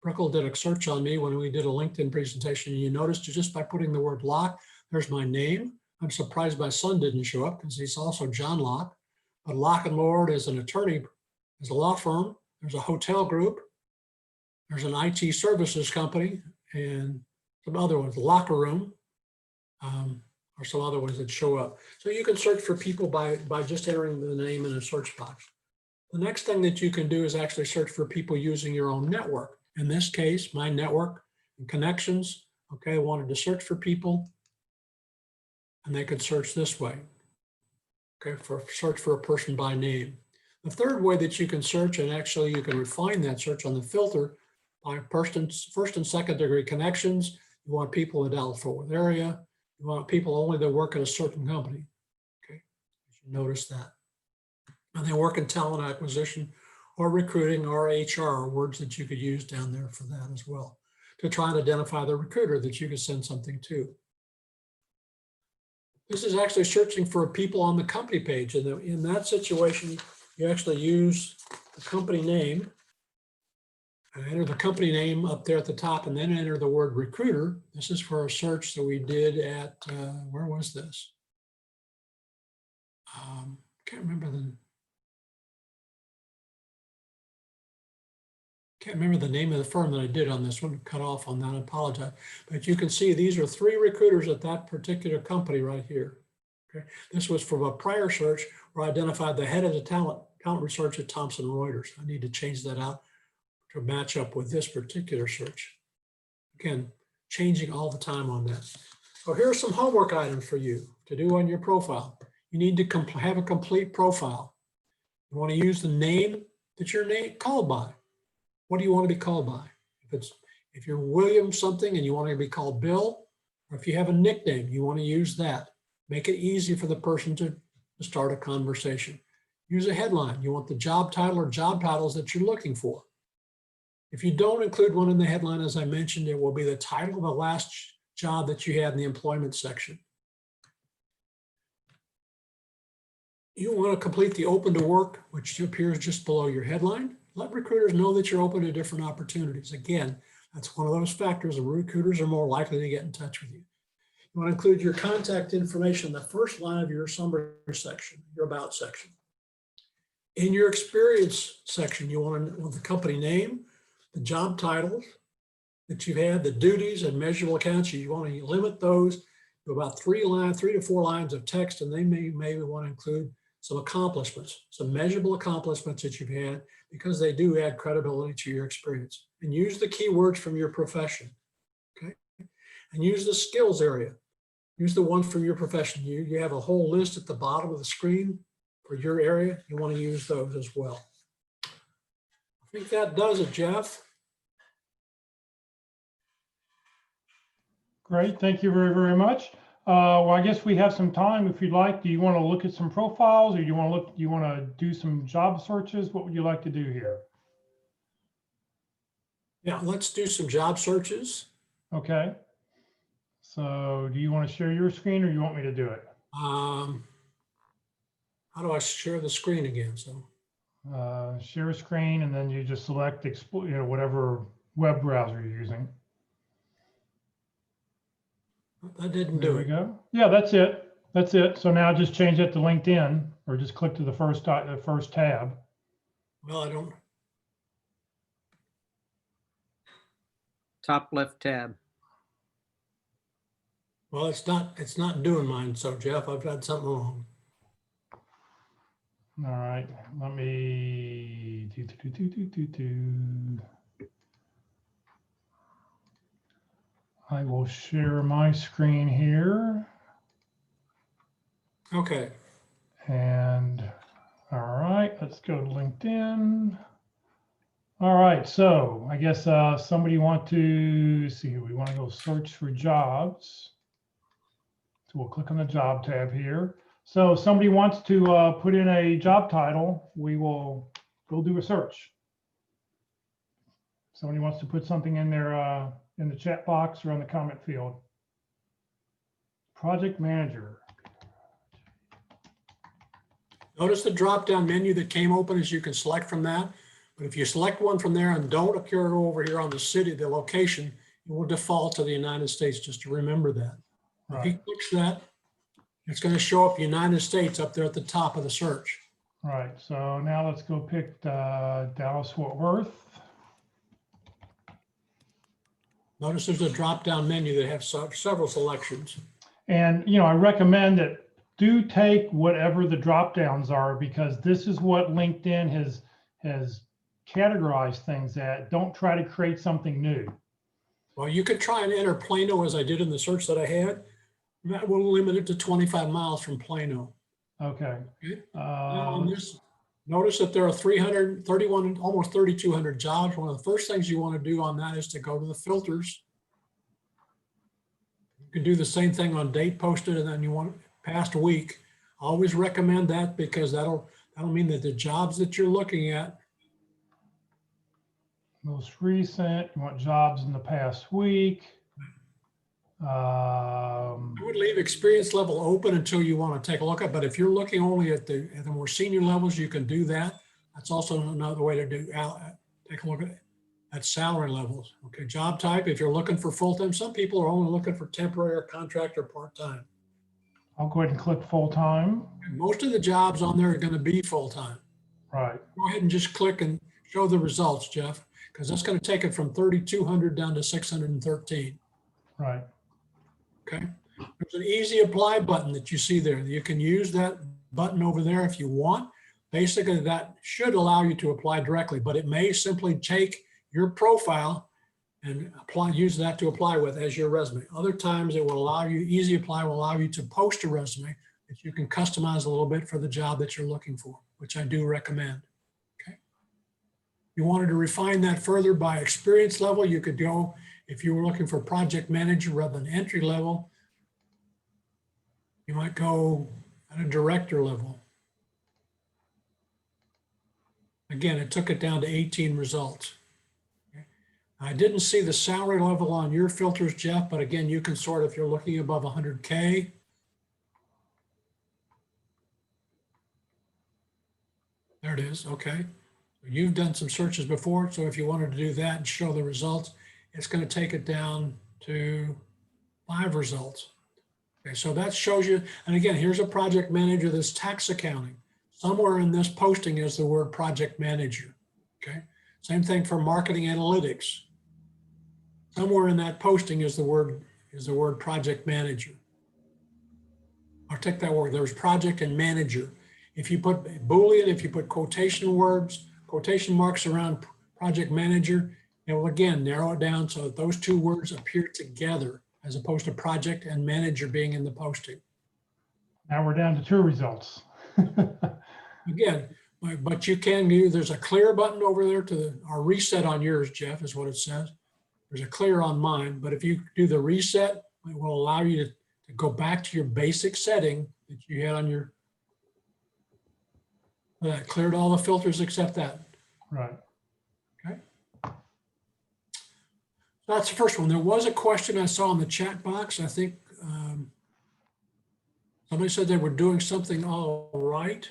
Brickle did a search on me when we did a LinkedIn presentation. You noticed just by putting the word Locke, there's my name. I'm surprised my son didn't show up because he's also John Locke. But Locke and Lord is an attorney, is a law firm. There's a hotel group. There's an IT services company and some other ones, Locker Room, or some other ones that show up. So you can search for people by just entering the name in a search box. The next thing that you can do is actually search for people using your own network. In this case, my network and connections. Okay, I wanted to search for people and they could search this way. Okay, search for a person by name. The third way that you can search, and actually you can refine that search on the filter by first and second degree connections. You want people in the Dallas-Fort Worth area. You want people only that work at a certain company. Okay, you should notice that. And they work in talent acquisition or recruiting or HR, words that you could use down there for that as well, to try and identify the recruiter that you could send something to. This is actually searching for people on the company page. And in that situation, you actually use the company name and enter the company name up there at the top and then enter the word recruiter. This is for a search that we did at, where was this? Can't remember the name of the firm that I did on this one, cut off on that, I apologize. But you can see these are 3 recruiters at that particular company right here. Okay. This was from a prior search where I identified the head of the talent research at Thomson Reuters. I need to change that out to match up with this particular search. Again, changing all the time on that. So here are some homework items for you to do on your profile. You need to have a complete profile. You want to use the name that you're called by. What do you want to be called by? If you're William something and you want to be called Bill, or if you have a nickname, you want to use that. Make it easy for the person to start a conversation. Use a headline. You want the job title or job titles that you're looking for. If you don't include one in the headline, as I mentioned, it will be the title of the last job that you had in the employment section. You want to complete the open to work, which appears just below your headline. Let recruiters know that you're open to different opportunities. Again, that's one of those factors that recruiters are more likely to get in touch with you. You want to include your contact information in the first line of your summary section, your about section. In your experience section, you want the company name, the job titles that you've had, the duties and measurable accounts. You want to limit those to about 3 to 4 lines of text, and they may want to include some accomplishments, some measurable accomplishments that you've had, because they do add credibility to your experience. And use the keywords from your profession, okay? And use the skills area. Use the ones from your profession. You have a whole list at the bottom of the screen for your area. You want to use those as well. I think that does it, Jeff. Great, thank you very, very much. Well, I guess we have some time if you'd like. Do you want to look at some profiles, or do you want to do some job searches? What would you like to do here? Yeah, let's do some job searches. Okay. So do you want to share your screen, or you want me to do it? How do I share the screen again? So share screen, and then you just select whatever web browser you're using. That didn't There do we it. go. Yeah, that's it. That's it. So now just change it to LinkedIn, or just click to the first tab. Well, I don't. Top left tab. Well, it's not doing mine. So Jeff, I've got something wrong. All right, let me I will share my screen here. Okay. And all right, let's go to LinkedIn. All right, so I guess somebody want to see, we want to go search for jobs. So we'll click on the job tab here. So if somebody wants to put in a job title, we'll do a search. Somebody wants to put something in there in the chat box or on the comment field. Project manager. Notice the drop-down menu that came open, as you can select from that. But if you select one from there and don't appear over here on the city, the location, it will default to the United States, just to remember that. If he clicks that, it's going to show up United States up there at the top of the search. All right, so now let's go pick Dallas-Fort Worth. Notice there's a drop-down menu that has several selections. And, I recommend that do take whatever the drop downs are, because this is what LinkedIn has categorized things at. Don't try to create something new. Well, you could try and enter Plano, as I did in the search that I had. That will limit it to 25 miles from Plano. Okay. Now on this, notice that there are 331, almost 3,200 jobs. One of the first things you want to do on that is to go to the filters. You can do the same thing on date posted, and then you want past week. I always recommend that, because that'll mean that the jobs that you're looking at. Most recent, you want jobs in the past week. I would leave experience level open until you want to take a look at, but if you're looking only at the more senior levels, you can do that. That's also another way to take a look at salary levels. Okay, job type, if you're looking for full-time, some people are only looking for temporary or contract or part-time. I'll go ahead and click full-time. Most of the jobs on there are going to be full-time. Right. Go ahead and just click and show the results, Jeff, because that's going to take it from 3,200 down to 613. Right. Okay. There's an easy apply button that you see there. You can use that button over there if you want. Basically, that should allow you to apply directly, but it may simply take your profile and use that to apply with as your resume. Other times it will allow you, easy apply will allow you to post a resume that you can customize a little bit for the job that you're looking for, which I do recommend. Okay. If you wanted to refine that further by experience level, you could go, if you were looking for project manager rather than entry level, you might go at a director level. Again, it took it down to 18 results. Okay. I didn't see the salary level on your filters, Jeff, but again, you can sort if you're looking above 100K. There it is. Okay. You've done some searches before, so if you wanted to do that and show the results, it's going to take it down to 5 results. Okay, so that shows you, and again, here's a project manager that's tax accounting. Somewhere in this posting is the word project manager. Okay, same thing for marketing analytics. Somewhere in that posting is the word project manager. I'll take that word. There's project and manager. If you put Boolean, if you put quotation words, quotation marks around project manager, it will again narrow it down so that those two words appear together as opposed to project and manager being in the posting. Now we're down to 2 results. Again, but you can do, there's a clear button over there or reset on yours, Jeff, is what it says. There's a clear on mine, but if you do the reset, it will allow you to go back to your basic setting that you had on your, that cleared all the filters except that. Right. Okay. So that's the first one. There was a question I saw in the chat box. I think somebody said they were doing something all right.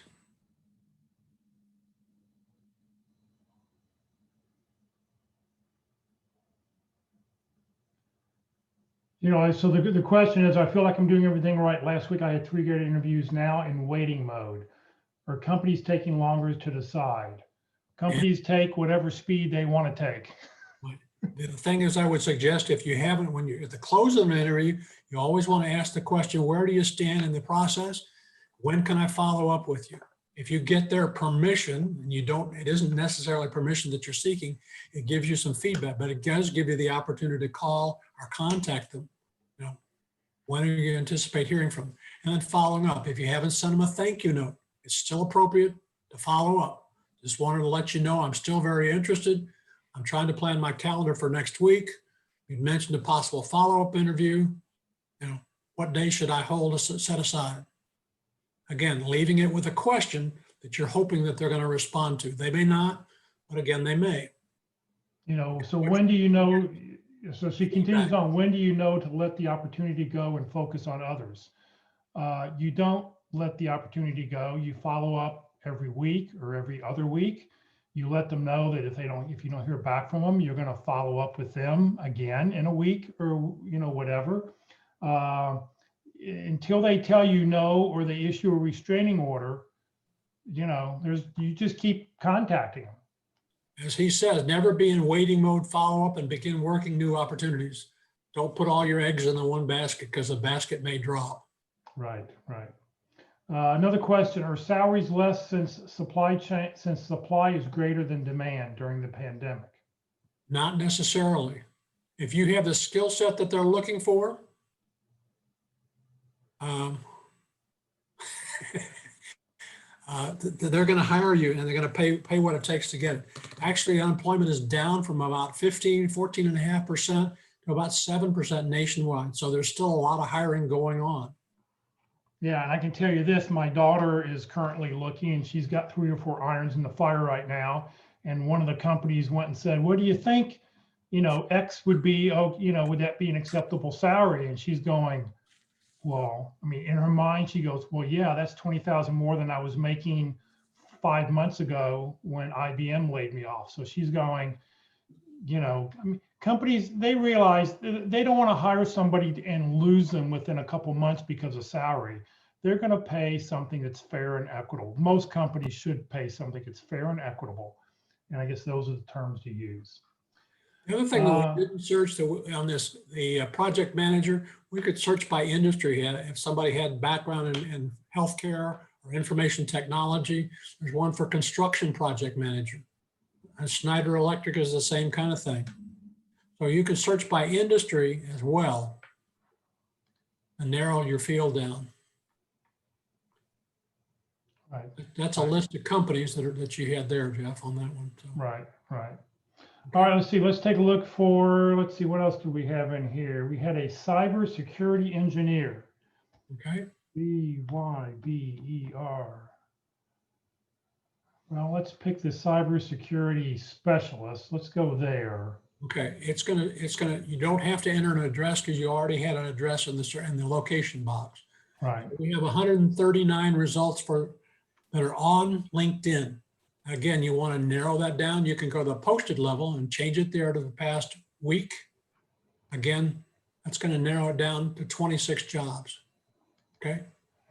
You know, so the question is, I feel like I'm doing everything right. Last week I had 3 great interviews, now in waiting mode. Are companies taking longer to decide? Companies take whatever speed they want to take. The thing is, I would suggest if you haven't, when you're at the close of an interview, you always want to ask the question, where do you stand in the process? When can I follow up with you? If you get their permission, and you don't, it isn't necessarily permission that you're seeking, it gives you some feedback, but it does give you the opportunity to call or contact them. You know, when do you anticipate hearing from them? And then following up. If you haven't sent them a thank you note, it's still appropriate to follow up. Just wanted to let you know I'm still very interested. I'm trying to plan my calendar for next week. You mentioned a possible follow-up interview. You know, what day should I hold a set aside? Again, leaving it with a question that you're hoping that they're going to respond to. They may not, but again, they may. You know, so when do you know? So she continues on, when do you know to let the opportunity go and focus on others? You don't let the opportunity go. You follow up every week or every other week. You let them know that if you don't hear back from them, you're going to follow up with them again in a week or, you know, whatever. Until they tell you no, or they issue a restraining order, you know, you just keep contacting them. As he says, never be in waiting mode, follow up and begin working new opportunities. Don't put all your eggs in the one basket because the basket may drop. Right, right. Another question, are salaries less since supply is greater than demand during the pandemic? Not necessarily. If you have the skill set that they're looking for, they're going to hire you and they're going to pay what it takes to get it. Actually, unemployment is down from about 14.5% to about 7% nationwide. So there's still a lot of hiring going on. Yeah, and I can tell you this, my daughter is currently looking and she's got 3 or 4 irons in the fire right now. And one of the companies went and said, what do you think, you know, X would be, oh, you know, would that be an acceptable salary? And she's going, well, I mean, in her mind, she goes, well, yeah, that's 20,000 more than I was making 5 months ago when IBM laid me off. So she's going, you know, I mean, companies, they realize they don't want to hire somebody and lose them within a couple months because of salary. They're going to pay something that's fair and equitable. Most companies should pay something that's fair and equitable. And I guess those are the terms to use. The other thing that we didn't search on this, the project manager, we could search by industry. If somebody had background in healthcare or information technology, there's one for construction project manager. And Schneider Electric is the same kind of thing. So you can search by industry as well and narrow your field down. Right. That's a list of companies that you had there, Jeff, on that one. So. Right, right. All right, let's see. Let's take a look for, let's see, what else do we have in here? We had a cybersecurity engineer. Okay. B-Y-B-E-R. Well, let's pick the cybersecurity specialist. Let's go there. Okay, it's gonna. You don't have to enter an address because you already had an address in the location box. Right. We have 139 results that are on LinkedIn. Again, you want to narrow that down. You can go to the posted level and change it there to the past week. Again, that's going to narrow it down to 26 jobs. Okay.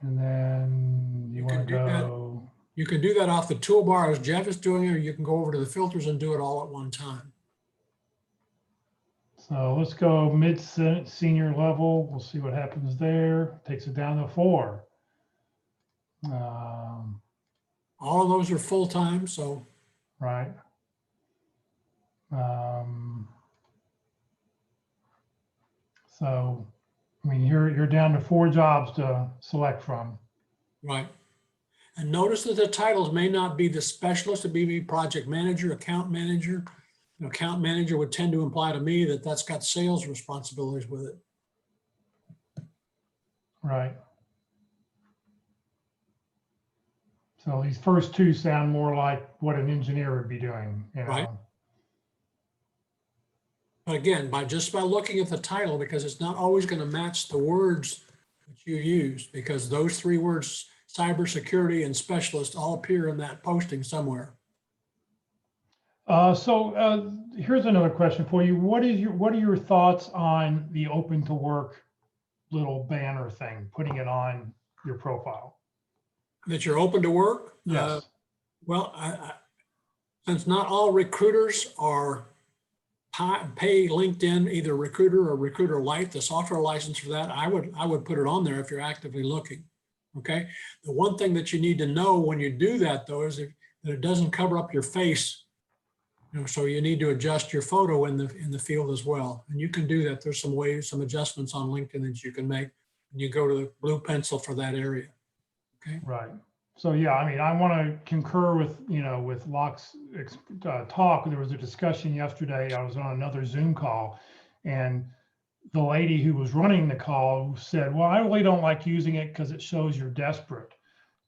And then you You want can to do that. go, You can do that off the toolbar as Jeff is doing, or you can go over to the filters and do it all at one time. so let's go mid-senior level. We'll see what happens there. Takes it down to 4. All of those are full-time, so Right. So, I mean, you're down to 4 jobs to select from. right. And notice that the titles may not be the specialist, it may be project manager, account manager. An account manager would tend to imply to me that that's got sales responsibilities with it. Right. So these first 2 sound more like what an engineer would be doing, you know? Right. But again, just by looking at the title, because it's not always going to match the words that you use, because those 3 words, cybersecurity and specialist, all appear in that posting somewhere. Here's another question for you. What are your thoughts on the open to work little banner thing, putting it on your profile? That you're open to work? Yes. Well, since not all recruiters are pay LinkedIn either Recruiter or Recruiter Lite, the software license for that, I would put it on there if you're actively looking. Okay. The one thing that you need to know when you do that, though, is that it doesn't cover up your face. You know, so you need to adjust your photo in the field as well. And you can do that. There's some ways, some adjustments on LinkedIn that you can make when you go to the blue pencil for that area. Okay. Right. So yeah, I mean, I want to concur with, with Locke's talk. There was a discussion yesterday. I was on another Zoom call, and the lady who was running the call said, well, I really don't like using it because it shows you're desperate.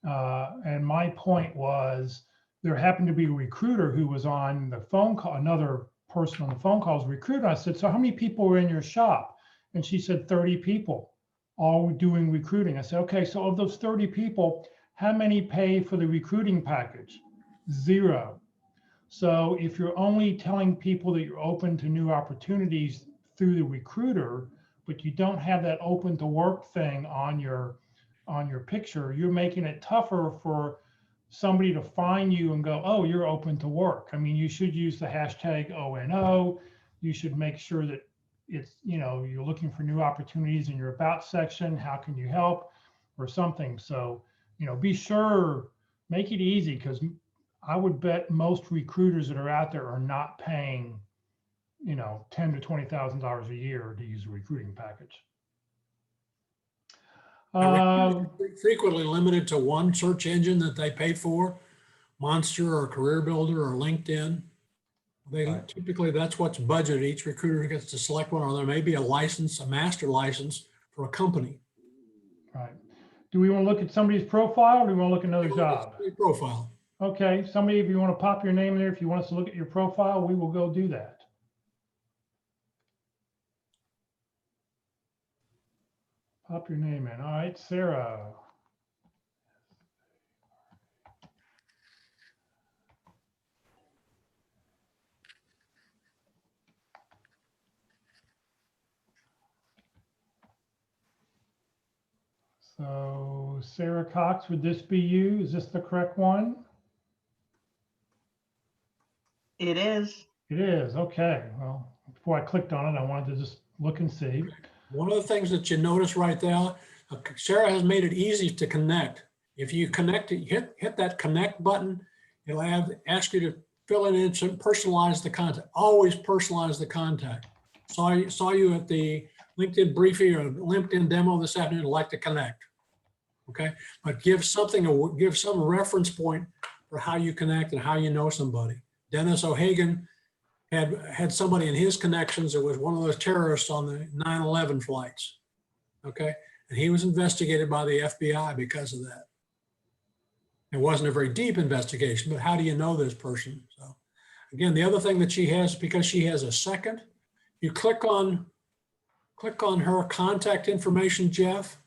And my point was, there happened to be a recruiter who was on the phone call, another person on the phone call was a recruiter. I said, so how many people were in your shop? And she said, 30 people, all doing recruiting. I said, okay, so of those 30 people, how many pay for the recruiting package? 0. So if you're only telling people that you're open to new opportunities through the recruiter, but you don't have that open to work thing on your picture, you're making it tougher for somebody to find you and go, oh, you're open to work. I mean, you should use the hashtag ONO. You should make sure that it's, you're looking for new opportunities in your about section. How can you help or something? So, be sure, make it easy, because I would bet most recruiters that are out there are not paying, $10,000 to $20,000 a year to use a recruiting package. Frequently limited to one search engine that they pay for, Monster or Career Builder or LinkedIn. Typically that's what's budgeted. Each recruiter gets to select one, or there may be a license, a master license for a company. Right. Do we want to look at somebody's profile, or do we want to look at another job? Profile. Okay, somebody, if you want to pop your name in there, if you want us to look at your profile, we will go do that. Pop your name in. All right, Sarah. So Sarah Cox, would this be you? Is this the correct one? It is. It is. Okay. Well, before I clicked on it, I wanted to just look and see. One of the things that you notice right there, Sarah has made it easy to connect. If you connect, hit that connect button, it'll ask you to fill it in, personalize the contact. Always personalize the contact. Saw you at the LinkedIn briefing or LinkedIn demo this afternoon. I'd like to connect. Okay, but give some reference point for how you connect and how you know somebody. Dennis O'Hagan had somebody in his connections that was one of those terrorists on the 9/11 flights. Okay, and he was investigated by the FBI because of that. It wasn't a very deep investigation, but how do you know this person? So again, the other thing that she has, because she has a second, you click on her contact information, Jeff.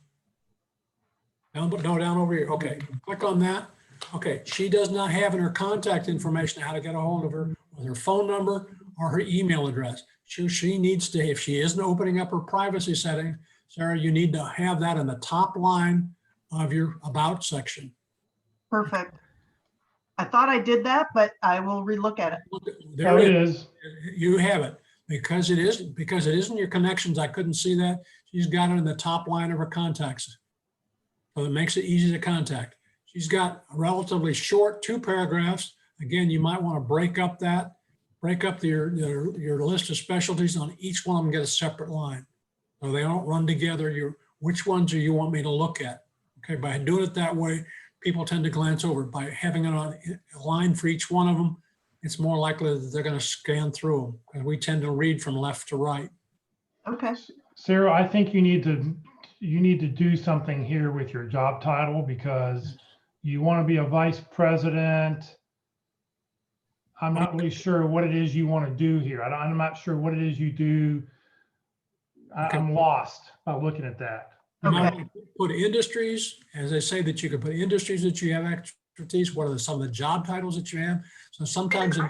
No, down over here. Okay, click on that. Okay, she does not have in her contact information how to get a hold of her with her phone number or her email address. She needs to, if she isn't opening up her privacy settings, Sarah, you need to have that in the top line of your about section. Perfect. I thought I did that, but I will relook at it. Look, Oh, there it it is. is. You have it. Because it isn't your connections, I couldn't see that. She's got it in the top line of her contacts. So it makes it easy to contact. She's got a relatively short 2 paragraphs. Again, you might want to break up your list of specialties on each one of them, get a separate line. So they don't run together. Which ones do you want me to look at? Okay, by doing it that way, people tend to glance over. By having it on a line for each one of them, it's more likely that they're going to scan through them, because we tend to read from left to right. Okay, Sarah, I think you need to do something here with your job title, because you want to be a vice president. I'm not really sure what it is you want to do here. I'm not sure what it is you do. Okay. I'm lost by looking at that. You might Okay. want to put industries, as I say, that you can put industries that you have expertise. What are some of the job titles that you have? So sometimes some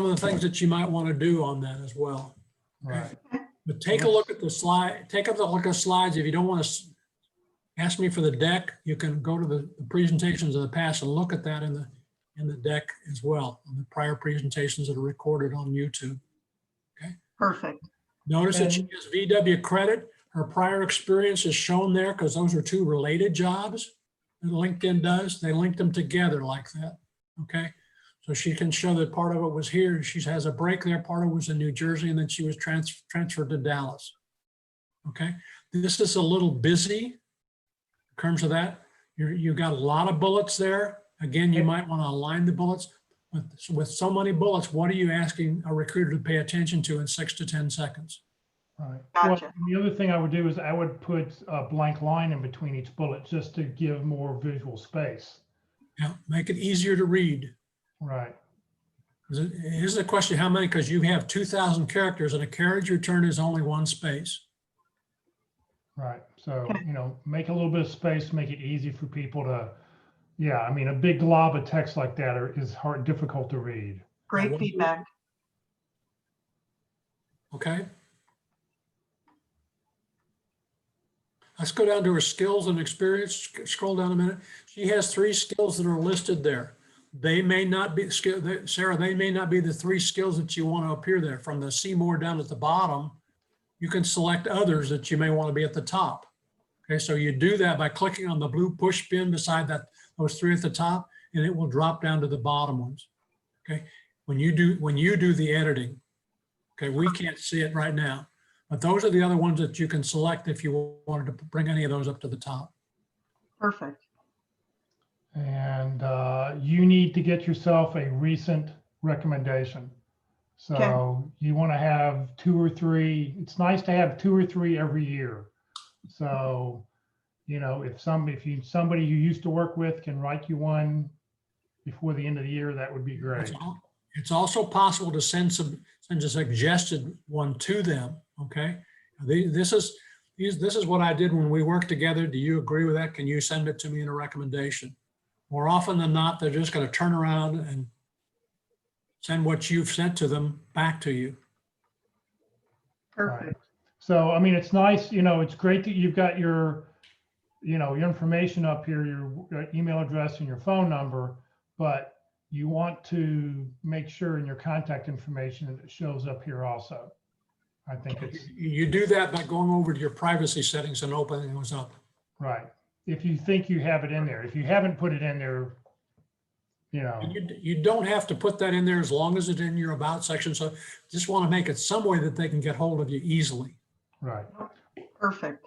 of the things that you might want to do on that as well. Right. But take a look at the slide, take up a look at slides. If you don't want to ask me for the deck, you can go to the presentations of the past and look at that in the deck as well, on the prior presentations that are recorded on YouTube. perfect. Notice that she And- has VW credit. Her prior experience is shown there because those are 2 related jobs that LinkedIn does. They link them together like that. Okay. So she can show that part of it was here. She has a break there. Part of it was in New Jersey, and then she was transferred to Dallas. Okay. This is a little busy in terms of that. You got a lot of bullets there. Again, you might want to align the bullets. With so many bullets, what are you asking a recruiter to pay attention to in 6 to 10 seconds? Right. Gotcha. Well, the other thing I would do is I would put a blank line in between each bullet just to give more visual space. Yeah, make it easier to read. Right. Here's the question, how many? Because you have 2,000 characters and a carriage return is only 1 space. Right. So, make a little bit of space, make it easy for people to, yeah, I mean, a big glob of text like that is difficult to read. Great feedback. Okay. Let's go down to her skills and experience. Scroll down a minute. She has 3 skills that are listed there. They may not be, Sarah, they may not be the 3 skills that you want to appear there. From the see more down at the bottom, you can select others that you may want to be at the top. Okay, so you do that by clicking on the blue push pin beside those 3 at the top, and it will drop down to the bottom ones. Okay, when you do the editing, okay, we can't see it right now, but those are the other ones that you can select if you wanted to bring any of those up to the top. Perfect. And you need to get yourself a recent recommendation. So you want to have 2 or 3. It's nice to have 2 or 3 every year. So, if somebody you used to work with can write you one before the end of the year, that would be great. It's also possible to send a suggested one to them. Okay, this is what I did when we worked together. Do you agree with that? Can you send it to me in a recommendation? More often than not, they're just going to turn around and send what you've sent to them back to you. Perfect. So, I mean, it's nice, it's great that you've got your information up here, your email address and your phone number, but you want to make sure in your contact information that it shows up here also. I think it's You do that by going over to your privacy settings and opening those up. right. If you think you have it in there, if you haven't put it in there, You don't have to put that in there as long as it's in your about section. So just want to make it some way that they can get hold of you easily. right. Perfect.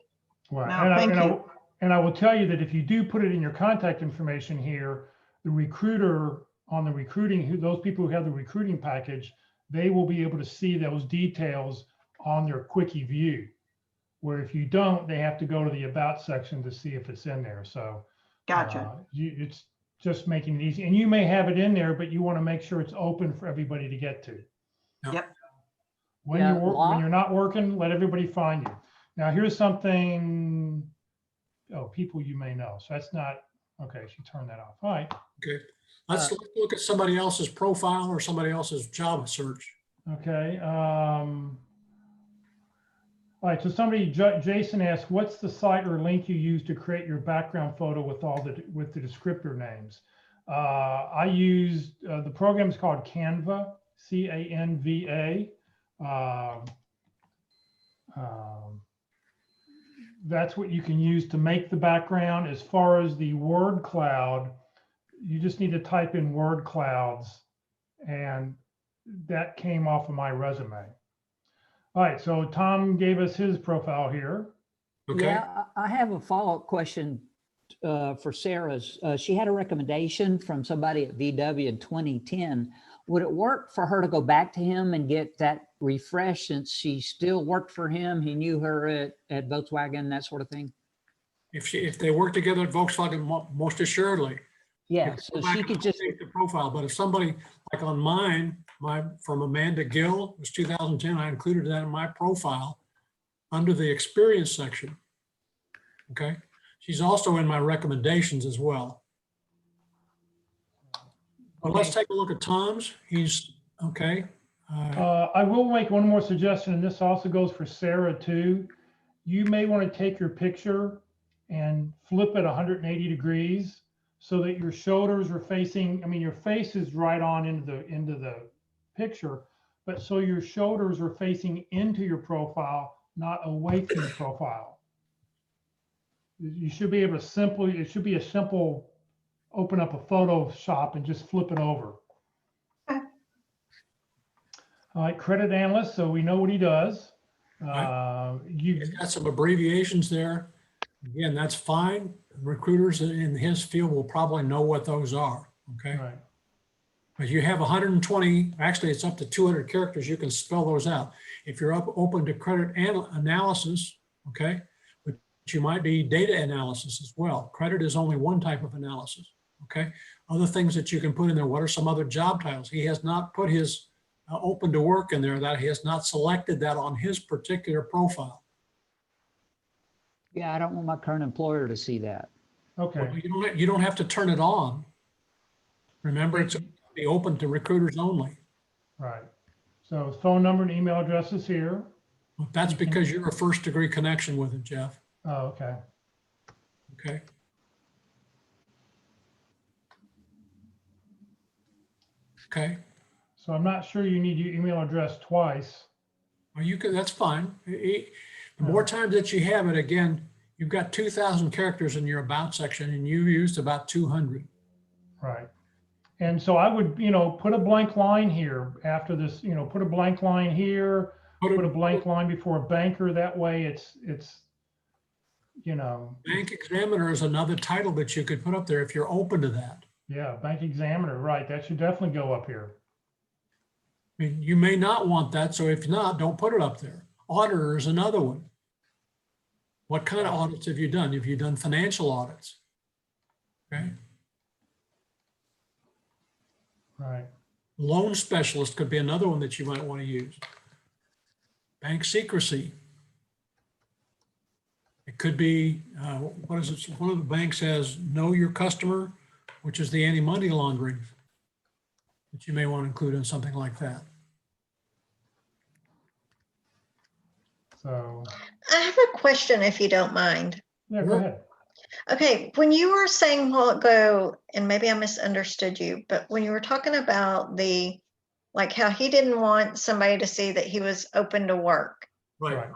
Right. No, thank you. And I will tell you that if you do put it in your contact information here, the recruiter on the recruiting, those people who have the recruiting package, they will be able to see those details on their quickie view. Where if you don't, they have to go to the about section to see if it's in there. So Gotcha. it's just making it easy. And you may have it in there, but you want to make sure it's open for everybody to get to. Yep. When Yeah, when you're not working, let everybody find you. Now, here's something, people you may know. So that's not, okay, she turned that off. All right. Okay. Let's look at somebody else's profile or somebody else's job search. Okay. All right, so Jason asked, what's the site or link you use to create your background photo with with the descriptor names? I used, the program is called Canva, C-A-N-V-A. That's what you can use to make the background. As far as the word cloud, you just need to type in word clouds, and that came off of my resume. All right, so Tom gave us his profile here. Okay. Yeah, I have a follow-up question for Sarah's. She had a recommendation from somebody at VW in 2010. Would it work for her to go back to him and get that refresh since she still worked for him? He knew her at Volkswagen, that sort of thing. If they work together at Volkswagen, most assuredly. Yeah, If so you go back she and could just, update the profile, but if somebody like on mine, from Amanda Gill, it was 2010, I included that in my profile under the experience section. Okay. She's also in my recommendations as well. But let's take a look at Tom's. He's okay. I will make one more suggestion, and this also goes for Sarah too. You may want to take your picture and flip it 180 degrees so that your shoulders are facing, I mean, your face is right on into the picture, but so your shoulders are facing into your profile, not away from the profile. You should be able to it should be a simple, open up a Photoshop and just flip it over. Okay. All right, credit analyst, so we know what he does. He's got some abbreviations there. Again, that's fine. Recruiters in his field will probably know what those are. Okay. Right. But you have 120, actually it's up to 200 characters. You can spell those out. If you're open to credit analysis, okay, but you might be data analysis as well. Credit is only one type of analysis. Okay. Other things that you can put in there. What are some other job titles? He has not put his open to work in there. That he has not selected that on his particular profile. yeah, I don't want my current employer to see that. Okay. Well, you don't have to turn it on. Remember, it's be open to recruiters only. Right. So phone number and email address is here. Well, that's because you're a first degree connection with it, Jeff. Oh, okay. Okay. Okay. So I'm not sure you need your email address twice. Well, you can, that's fine. The more times that you have it, again, you've got 2,000 characters in your about section and you used about 200. Right. And so I would, put a blank line here after this, put a blank line here, put a blank line before a banker. That way it's. Bank examiner is another title that you could put up there if you're open to that. Yeah, bank examiner, right. That should definitely go up here. I mean, you may not want that. So if not, don't put it up there. Auditor is another one. What kind of audits have you done? Have you done financial audits? Okay. Right. Loan specialist could be another one that you might want to use. Bank secrecy. It could be, what is it? One of the banks has know your customer, which is the anti-money laundering that you may want to include in something like that. So. I have a question if you don't mind. Yeah, go ahead. Okay, when you were saying a while ago, and maybe I misunderstood you, but when you were talking about like how he didn't want somebody to see that he was open to work, Right.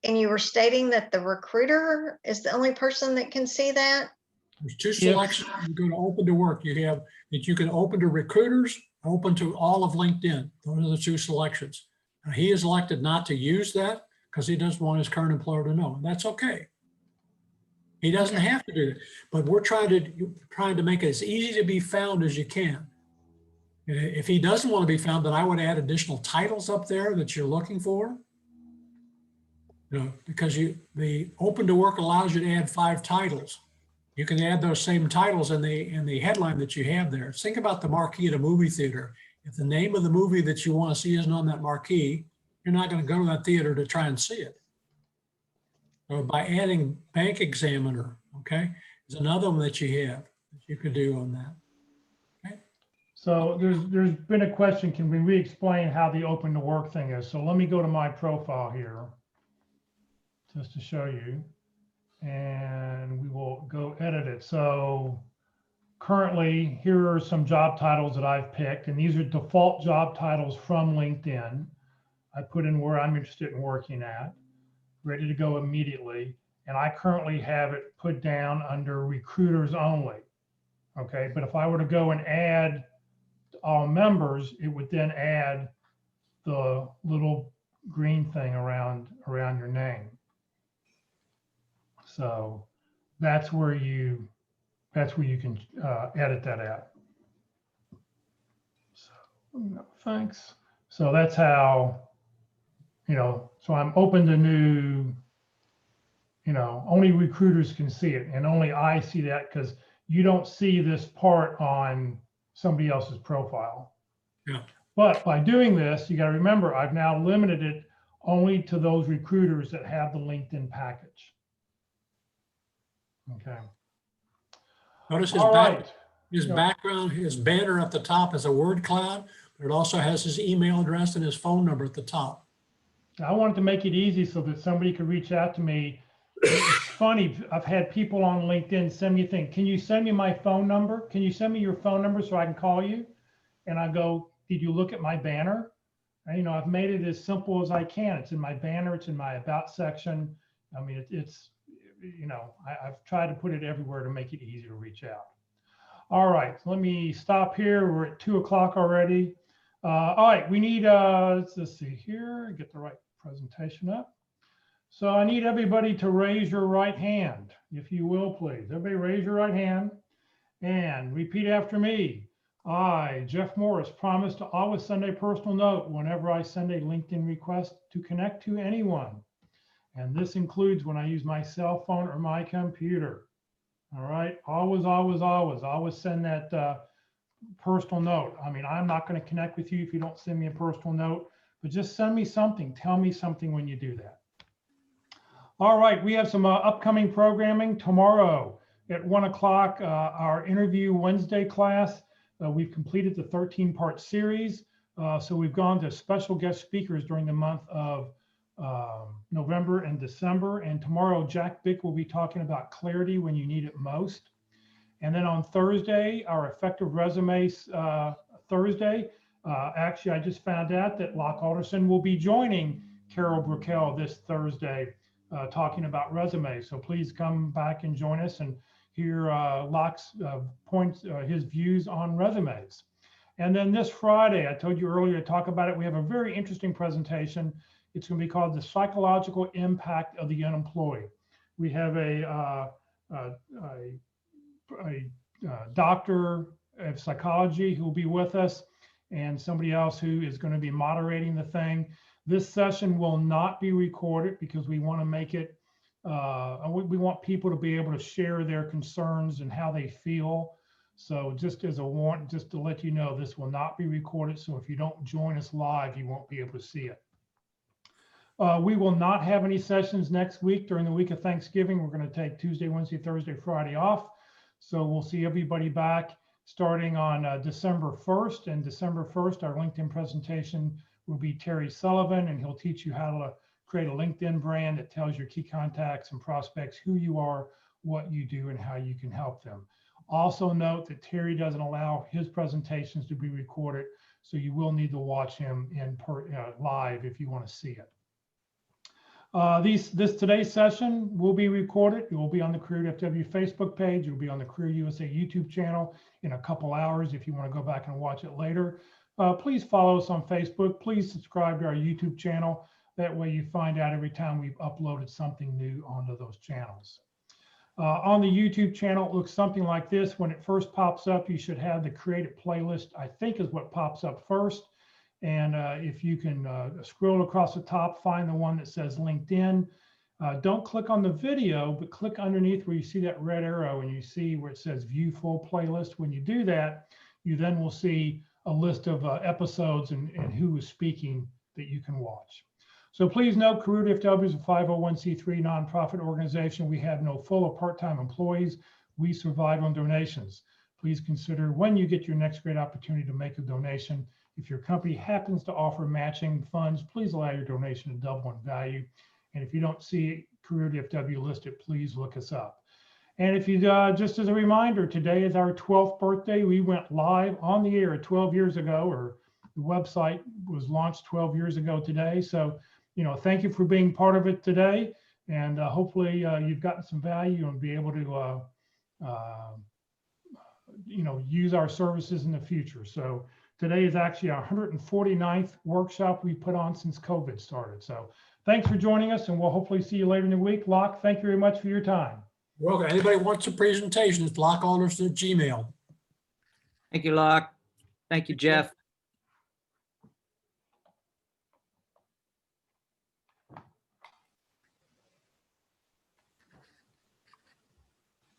and you were stating that the recruiter is the only person that can see that? There's two selections. You go to open to work. You have that you can open to recruiters, open to all of LinkedIn. Those are the two selections. Now, he has elected not to use that because he doesn't want his current employer to know. And that's okay. He doesn't have to do it, but we're trying to make it as easy to be found as you can. If he doesn't want to be found, then I would add additional titles up there that you're looking for. Because the open to work allows you to add 5 titles. You can add those same titles in the headline that you have there. Think about the marquee at a movie theater. If the name of the movie that you want to see isn't on that marquee, you're not going to go to that theater to try and see it. So by adding bank examiner, okay, is another one that you have that you could do on that. Okay. So there's been a question, can we re-explain how the open to work thing is? So let me go to my profile here just to show you, and we will go edit it. So currently, here are some job titles that I've picked, and these are default job titles from LinkedIn. I put in where I'm interested in working at, ready to go immediately. And I currently have it put down under recruiters only. Okay, but if I were to go and add all members, it would then add the little green thing around your name. So that's where you can edit that at. So no, thanks. So that's how, so I'm open to new, only recruiters can see it, and only I see that because you don't see this part on somebody else's profile. Yeah. But by doing this, you got to remember, I've now limited it only to those recruiters that have the LinkedIn package. Okay. Notice All right. his background, his banner at the top is a word cloud, but it also has his email address and his phone number at the top. I wanted to make it easy so that somebody could reach out to me. It's funny, I've had people on LinkedIn send me a thing. Can you send me my phone number? Can you send me your phone number so I can call you? And I go, did you look at my banner? And, I've made it as simple as I can. It's in my banner, it's in my about section. I mean, I've tried to put it everywhere to make it easy to reach out. All right, let me stop here. We're at 2 o'clock already. All right, we need, let's see here, get the right presentation up. So I need everybody to raise your right hand, if you will, please. Everybody raise your right hand and repeat after me. I, Jeff Morris, promise to always send a personal note whenever I send a LinkedIn request to connect to anyone. And this includes when I use my cell phone or my computer. All right, always send that personal note. I mean, I'm not going to connect with you if you don't send me a personal note, but just send me something. Tell me something when you do that. All right, we have some upcoming programming tomorrow at 1 o'clock, our Interview Wednesday class. We've completed the 13-part series. So we've gone to special guest speakers during the month of November and December. And tomorrow, Jack Bick will be talking about clarity when you need it most. And then on Thursday, our Effective Resumes Thursday, actually, I just found out that Locke Alderson will be joining Carol Brickell this Thursday, talking about resumes. So please come back and join us and hear Locke's points, his views on resumes. And then this Friday, I told you earlier to talk about it, we have a very interesting presentation. It's going to be called The Psychological Impact of the Unemployed. We have a doctor of psychology who will be with us, and somebody else who is going to be moderating the thing. This session will not be recorded because we want to make it, we want people to be able to share their concerns and how they feel. So just as a warning, just to let you know, this will not be recorded. So if you don't join us live, you won't be able to see it. We will not have any sessions next week during the week of Thanksgiving. We're going to take Tuesday, Wednesday, Thursday, Friday off. So we'll see everybody back starting on December 1st. And December 1st, our LinkedIn presentation will be Terry Sullivan, and he'll teach you how to create a LinkedIn brand that tells your key contacts and prospects who you are, what you do, and how you can help them. Also note that Terry doesn't allow his presentations to be recorded, so you will need to watch him live if you want to see it. Today's session will be recorded. It will be on the Career FW Facebook page. It will be on the Career USA YouTube channel in a couple hours if you want to go back and watch it later. Please follow us on Facebook. Please subscribe to our YouTube channel. That way you find out every time we've uploaded something new onto those channels. On the YouTube channel, it looks something like this. When it first pops up, you should have the created playlist, I think is what pops up first. And if you can scroll across the top, find the one that says LinkedIn. Don't click on the video, but click underneath where you see that red arrow and you see where it says view full playlist. When you do that, you then will see a list of episodes and who is speaking that you can watch. So please note, Career FW is a 501c3 nonprofit organization. We have no full or part-time employees. We survive on donations. please consider when you get your next great opportunity to make a donation. If your company happens to offer matching funds, please allow your donation to double in value. And if you don't see Career DFW listed, please look us up. And if you, just as a reminder, today is our 12th birthday. We went live on the air 12 years ago, or the website was launched 12 years ago today. So, thank you for being part of it today. And hopefully you've gotten some value and be able to, use our services in the future. So today is actually our 149th workshop we put on since COVID started. So thanks for joining us, and we'll hopefully see you later in the week. Locke, thank you very much for your time. Welcome. Anybody wants a presentation, it's Alderson@gmail.com. Thank you, Locke. Thank you, Jeff.